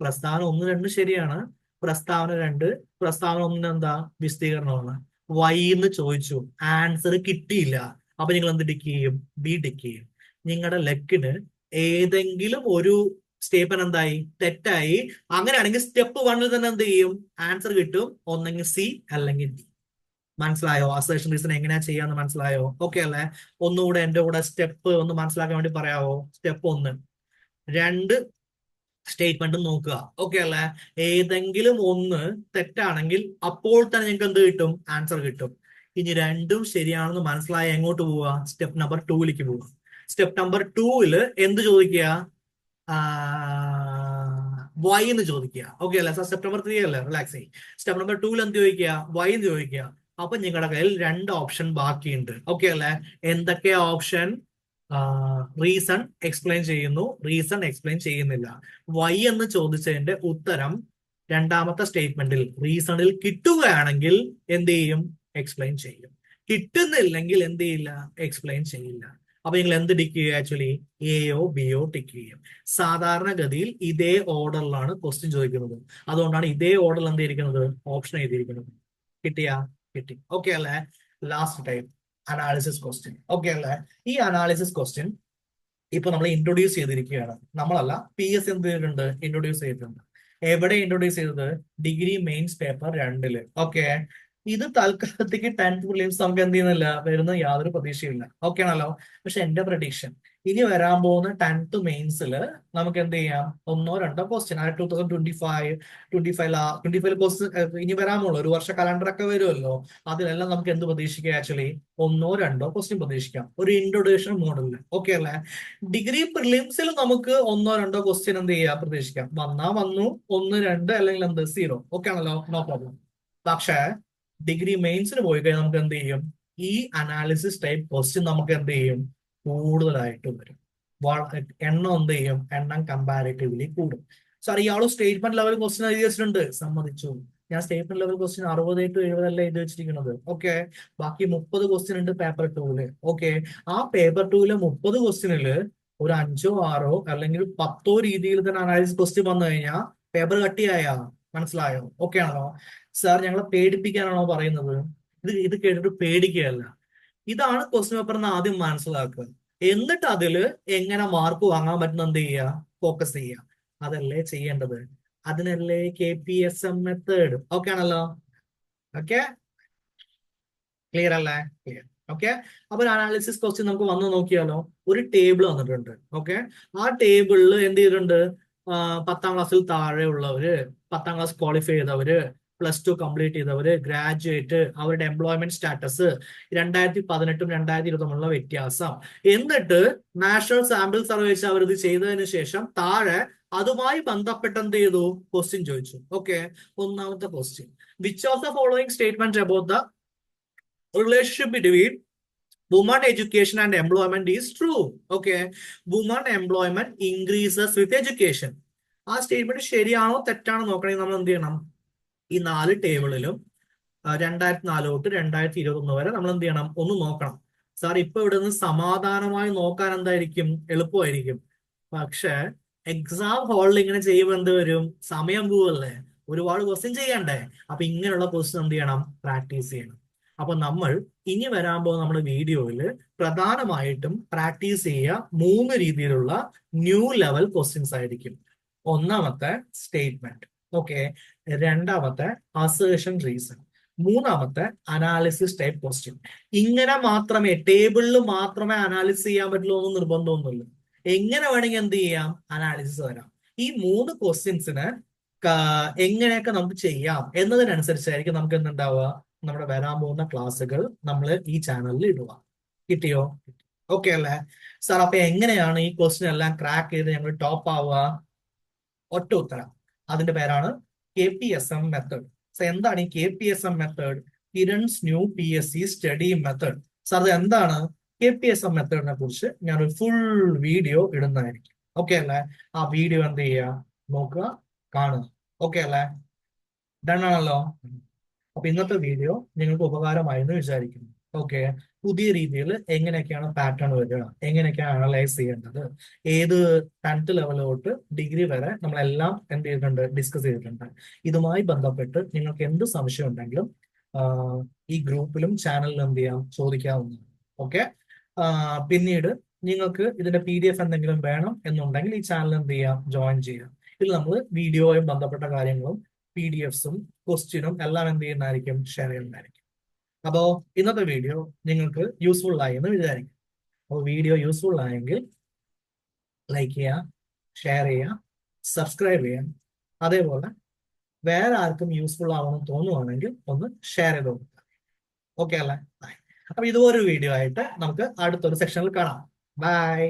പ്രസ്താവന 1, 2 ശരിയാണ്. പ്രസ്താവന 2, പ്രസ്താവന 1 എന്താ, വിശദീകരണമാണ്. വൈ എന്ന് ചോദിച്ചു, ആൻസർ കിട്ടിയില്ല. അപ്പൊ നിങ്ങൾ എന്ത് ടിക്ക് ചെയ്യും, ബി ടിക്ക് ചെയ്യും. നിങ്ങളുടെ ലെക്കിന് ഏതെങ്കിലും ഒരു സ്റ്റേറ്റ്മെന്റ് എന്തായി, തെറ്റായി. അങ്ങനെയാണെങ്കിൽ സ്റ്റെപ്പ് 1 തന്നെ എന്ത് ചെയ്യും, ആൻസർ കിട്ടും. ഒന്നെങ്കിൽ സി അല്ലെങ്കിൽ ഡി. മനസ്സിലായോ? അസേഷൻ റീസൺ എങ്ങനെയാ ചെയ്യാന്ന് മനസ്സിലായോ? ഓക്കെ അല്ലേ? ഒന്നുകൂടെ എന്റെ കൂടെ സ്റ്റെപ്പ് ഒന്ന് മനസ്സിലാക്കാൻ വേണ്ടി പറയാവോ? സ്റ്റെപ്പ് 1, 2 സ്റ്റേറ്റ്മെന്റ് നോക്കുക. ഓക്കെ അല്ലേ? ഏതെങ്കിലും ഒന്ന് തെറ്റാണെങ്കിൽ അപ്പോൾ തന്നെ നിങ്ങൾക്ക് എന്ത് കിട്ടും, ആൻസർ കിട്ടും. ഇനി രണ്ടും ശരിയാണെന്ന് മനസ്സിലായ എങ്ങോട്ട് പോവുക, സ്റ്റെപ്പ് നമ്പർ 2ലേക്ക് പോവുക. സ്റ്റെപ്പ് നമ്പർ 2 എന്ത് ചോദിക്കുക, വൈ എന്ന് ചോദിക്കുക. ഓക്കെ അല്ലേ? സ്റ്റെപ്പ് നമ്പർ 3 അല്ലേ, റിലാക്സ് ചെയ്യും. സ്റ്റെപ്പ് നമ്പർ 2 എന്ത് ചോദിക്കുക, വൈ എന്ന് ചോദിക്കുക. അപ്പൊ നിങ്ങളുടെ കയ്യിൽ 2 ഓപ്ഷൻ ബാക്കിയുണ്ട്. ഓക്കെ അല്ലേ? എന്തൊക്കെയാ ഓപ്ഷൻ? റീസൺ എക്സ്പ്ലെയിൻ ചെയ്യുന്നു, റീസൺ എക്സ്പ്ലെയിൻ ചെയ്യുന്നില്ല. വൈ എന്ന് ചോദിച്ചതിന്റെ ഉത്തരം രണ്ടാമത്തെ സ്റ്റേറ്റ്മെന്റിൽ റീസണിൽ കിട്ടുകയാണെങ്കിൽ എന്ത് ചെയ്യും, എക്സ്പ്ലെയിൻ ചെയ്യും. കിട്ടുന്നില്ലെങ്കിൽ എന്ത് ചെയ്യില്ല, എക്സ്പ്ലെയിൻ ചെയ്യില്ല. അപ്പൊ നിങ്ങൾ എന്ത് ടിക്ക് ചെയ്യുക, ആക്ച്വലി എയോ ബിയോ ടിക്ക് ചെയ്യും. സാധാരണഗതിയിൽ ഇതേ ഓർഡറിലാണ് ക്വസ്റ്റ്യൻ ചോദിക്കുന്നത്. അതുകൊണ്ടാണ് ഇതേ ഓർഡറിൽ എന്ത് ചെയ്തിരിക്കുന്നത്, ഓപ്ഷൻ എഴുതിയിരിക്കുന്നത്. കിട്ടിയാ? കിട്ടി. ഓക്കെ അല്ലേ? Last time analysis question. Okay അല്ലേ? ഈ അനാലിസിസ് ക്വസ്റ്റ്യൻ ഇപ്പൊ നമ്മൾ ഇൻട്രൊഡ്യൂസ് ചെയ്തിരിക്കുകയാണ്. നമ്മളല്ല, PS എന്ത് ചെയ്തിട്ടുണ്ട്, ഇൻട്രൊഡ്യൂസ് ചെയ്തിട്ടുണ്ട്. എവിടെ ഇൻട്രൊഡ്യൂസ് ചെയ്തത്, ഡിഗ്രി മെയിൻസ് പേപ്പർ 2. ഓക്കെ. ഇത് തൽക്കാലത്തേക്ക് 10th പ്രിലിംസ് നമുക്ക് എന്ത് ചെയ്യുന്നില്ല, വരുന്ന യാതൊരു പ്രതീക്ഷയില്ല. ഓക്കെ ആണല്ലോ? പക്ഷെ എന്റെ പ്രഡിക്ഷൻ, ഇനി വരാൻ പോകുന്ന 10th മെയിൻസിൽ നമുക്ക് എന്ത് ചെയ്യാം, 1-2 ക്വസ്റ്റ്യൻ 2025 ക്വസ്റ്റ്യൻ ഇനി വരാമുള്ളൂ. ഒരു വർഷ കലണ്ടർ ഒക്കെ വരുമല്ലോ, അതിലെല്ലാം നമുക്ക് എന്ത് പ്രതീക്ഷിക്കാം, ആക്ച്വലി 1-2 ക്വസ്റ്റ്യൻ പ്രതീക്ഷിക്കാം, ഒരു ഇൻട്രൊഡക്ഷൻ മോഡലിൽ. ഓക്കെ അല്ലേ? ഡിഗ്രി പ്രിലിംസിൽ നമുക്ക് 1-2 ക്വസ്റ്റ്യൻ എന്ത് ചെയ്യാം, പ്രതീക്ഷിക്കാം. വന്നാ വന്നു, 1-2 അല്ലെങ്കിൽ എന്ത് 0. ഓക്കെ ആണല്ലോ? No problem. പക്ഷേ ഡിഗ്രി മെയിൻസിന് പോയി കഴിഞ്ഞാൽ നമുക്ക് എന്ത് ചെയ്യും, ഈ അനാലിസിസ് ടൈപ്പ് ക്വസ്റ്റ്യൻ നമുക്ക് എന്ത് ചെയ്യും, കൂടുതലായിട്ട് വരും. എണ്ണം എന്ത് ചെയ്യും, എണ്ണം കമ്പാരിറ്റീവ്ലി കൂടും. സാർ ഇയാള് സ്റ്റേറ്റ്മെന്റ് ലെവൽ ക്വസ്റ്റ്യൻ എഴുതി വെച്ചിട്ടുണ്ട്, സമ്മതിച്ചു. ഞാൻ സ്റ്റേറ്റ്മെന്റ് ലെവൽ ക്വസ്റ്റ്യൻ 60 to 70 അല്ലേ എഴുതി വെച്ചിരിക്കുന്നത്. ഓക്കെ. ബാക്കി 30 ക്വസ്റ്റ്യൻ ഉണ്ട് പേപ്പർ 2. ഓക്കെ. ആ പേപ്പർ 2 30 ക്വസ്റ്റ്യനില് ഒരു 5-6 അല്ലെങ്കിൽ 10 രീതിയിൽ തന്നെ അനാലിസിസ് ക്വസ്റ്റ്യൻ വന്നു കഴിഞ്ഞാൽ പേപ്പർ കട്ടിയായ, മനസ്സിലായോ? ഓക്കെ ആണോ? സാർ ഞങ്ങളെ പേടിപ്പിക്കാനാണോ പറയുന്നത്? ഇത് കേട്ടിട്ട് പേടിക്കുകയല്ല. ഇതാണ് ക്വസ്റ്റ്യൻ പേപ്പർ എന്ന് ആദ്യം മനസ്സിലാക്കുക. എന്നിട്ട് അതില് എങ്ങനെ മാർക്ക് വാങ്ങാൻ പറ്റുന്ന എന്ത് ചെയ്യുക, ഫോക്കസ് ചെയ്യുക. അതല്ലേ ചെയ്യേണ്ടത്. അതിനല്ലേ KPSM മെത്തേഡ്. ഓക്കെ ആണല്ലോ? ഓക്കെ, ക്ലിയർ അല്ലേ? ക്ലിയർ. ഓക്കെ. അപ്പൊ ഒരു അനാലിസിസ് ക്വസ്റ്റ്യൻ നമുക്ക് വന്ന് നോക്കിയാലോ. ഒരു ടേബിൾ വന്നിട്ടുണ്ട്. ഓക്കെ. ആ ടേബിളിൽ എന്ത് ചെയ്തിട്ടുണ്ട്, 10ാം ക്ലാസ്സിൽ താഴെ ഉള്ളവര്, 10ാം ക്ലാസ് ക്വാളിഫൈ ചെയ്തവര്, +2 കംപ്ലീറ്റ് ചെയ്തവര്, ഗ്രാജുവേറ്റ്, അവരുടെ എംപ്ലോയ്മെന്റ് സ്റ്റാറ്റസ്, 2018 2020 വ്യത്യാസം. എന്നിട്ട് നാഷണൽ സാമ്പിൾ സർവേ വെച്ച് അവർ ഇത് ചെയ്തതിന് ശേഷം താഴെ അതുമായി ബന്ധപ്പെട്ട് എന്ത് ചെയ്തു, ക്വസ്റ്റ്യൻ ചോദിച്ചു. ഓക്കെ. ഒന്നാമത്തെ question, which of the following statement about the relationship between women education and employment is true. Okay. Women employment increases with education. ആ സ്റ്റേറ്റ്മെന്റ് ശരിയാണോ തെറ്റാണോ നോക്കണമെങ്കിൽ നമ്മൾ എന്ത് ചെയ്യണം, ഈ 4 ടേബിളിലും 2004 തൊട്ട് 2021 വരെ നമ്മൾ എന്ത് ചെയ്യണം, ഒന്ന് നോക്കണം. സാർ ഇപ്പൊ ഇവിടെ നിന്ന് സമാധാനമായി നോക്കാൻ എന്തായിരിക്കും, എളുപ്പമായിരിക്കും. പക്ഷെ എക്സാം ഹാളിൽ ഇങ്ങനെ ചെയ്യുമ്പോൾ എന്ത് വരും, സമയം പോവല്ലേ, ഒരുപാട് ക്വസ്റ്റ്യൻ ചെയ്യണ്ടേ. അപ്പൊ ഇങ്ങനെയുള്ള ക്വസ്റ്റ്യൻ എന്ത് ചെയ്യണം, പ്രാക്ടീസ് ചെയ്യണം. അപ്പൊ നമ്മൾ ഇനി വരാൻ പോകുന്ന നമ്മുടെ വീഡിയോയിൽ പ്രധാനമായിട്ടും പ്രാക്ടീസ് ചെയ്യുക 3 രീതിയിലുള്ള ന്യൂ ലെവൽ ക്വസ്റ്റ്യൻസ് ആയിരിക്കും. ഒന്നാമത്തെ സ്റ്റേറ്റ്മെന്റ്. ഓക്കെ. രണ്ടാമത്തെ അസേഷൻ റീസൺ. മൂന്നാമത്തെ അനാലിസിസ് ടൈപ്പ് ക്വസ്റ്റ്യൻ. ഇങ്ങനെ മാത്രമേ, ടേബിളിൽ മാത്രമേ അനാലിസിസ് ചെയ്യാൻ പറ്റുള്ളൂ എന്ന് നിർബന്ധമൊന്നുമില്ല. എങ്ങനെ വേണമെങ്കിൽ എന്ത് ചെയ്യാം, അനാലിസിസ് വരാം. ഈ 3 ക്വസ്റ്റ്യൻസിന് എങ്ങനെയൊക്കെ നമുക്ക് ചെയ്യാം എന്നതിനനുസരിച്ചായിരിക്കും നമുക്ക് എന്തുണ്ടാവുക, നമ്മുടെ വരാൻ പോകുന്ന ക്ലാസ്സുകൾ നമ്മൾ ഈ ചാനലിൽ ഇടുക. കിട്ടിയോ? ഓക്കെ അല്ലേ? സാർ അപ്പൊ എങ്ങനെയാണ് ഈ ക്വസ്റ്റ്യൻ എല്ലാം ക്രാക്ക് ചെയ്ത് ഞങ്ങൾ ടോപ്പ് ആവുക? ഒറ്റ ഉത്തരം, അതിന്റെ പേരാണ് KPSM മെത്തേഡ്. സാർ എന്താണ് ഈ KPSM method? Kiran's new PSC study method. Sir അത് എന്താണ്? KPSM മെത്തേഡിനെ കുറിച്ച് ഞാനൊരു ഫുൾ വീഡിയോ ഇടുന്നതായിരിക്കും. ഓക്കെ അല്ലേ? ആ വീഡിയോ എന്ത് ചെയ്യുക, നോക്കുക, കാണുക. ഓക്കെ അല്ലേ? ഡൺ ആണല്ലോ? അപ്പൊ ഇന്നത്തെ വീഡിയോ നിങ്ങൾക്ക് ഉപകാരമായെന്ന് വിചാരിക്കുന്നു. ഓക്കെ, പുതിയ രീതിയിൽ എങ്ങനെയൊക്കെയാണ് പാറ്റേൺ വരിക, എങ്ങനെയൊക്കെയാണ് അനലൈസ് ചെയ്യേണ്ടത്, ഏത് 10th ലെവൽ തൊട്ട് ഡിഗ്രി വരെ നമ്മളെല്ലാം എന്ത് ചെയ്തിട്ടുണ്ട്, ഡിസ്കസ് ചെയ്തിട്ടുണ്ട്. ഇതുമായി ബന്ധപ്പെട്ട് നിങ്ങൾക്ക് എന്ത് സംശയം ഉണ്ടെങ്കിലും ഈ ഗ്രൂപ്പിലും ചാനലിലും എന്ത് ചെയ്യാം, ചോദിക്കാവുന്നതാണ്. ഓക്കെ, പിന്നീട് നിങ്ങൾക്ക് ഇതിന്റെ PDF എന്തെങ്കിലും വേണം എന്നുണ്ടെങ്കിൽ ഈ ചാനൽ എന്ത് ചെയ്യാം, ജോയിൻ ചെയ്യാം. ഇതിൽ നമ്മൾ വീഡിയോയും ബന്ധപ്പെട്ട കാര്യങ്ങളും PDFs-ഉം ക്വസ്റ്റ്യനും എല്ലാം എന്ത് ചെയ്യുന്നതായിരിക്കും, ഷെയർ ചെയ്യുന്നതായിരിക്കും. അപ്പോൾ ഇന്നത്തെ വീഡിയോ നിങ്ങൾക്ക് യൂസ്ഫുൾ ആയി എന്ന് വിചാരിക്കും. അപ്പോൾ വീഡിയോ യൂസ്ഫുൾ ആയെങ്കിൽ ലൈക്ക് ചെയ്യുക, ഷെയർ ചെയ്യുക, സബ്സ്ക്രൈബ് ചെയ്യാം. അതേപോലെ വേറെ ആർക്കും യൂസ്ഫുൾ ആവണമെന്ന് തോന്നുവാണെങ്കിൽ ഒന്ന് ഷെയർ ചെയ്ത് കൊടുക്കുക. ഓക്കെ അല്ലേ? അപ്പൊ ഇതുപോലൊരു വീഡിയോ ആയിട്ട് നമുക്ക് അടുത്തൊരു സെക്ഷനിൽ കാണാം. ബൈ.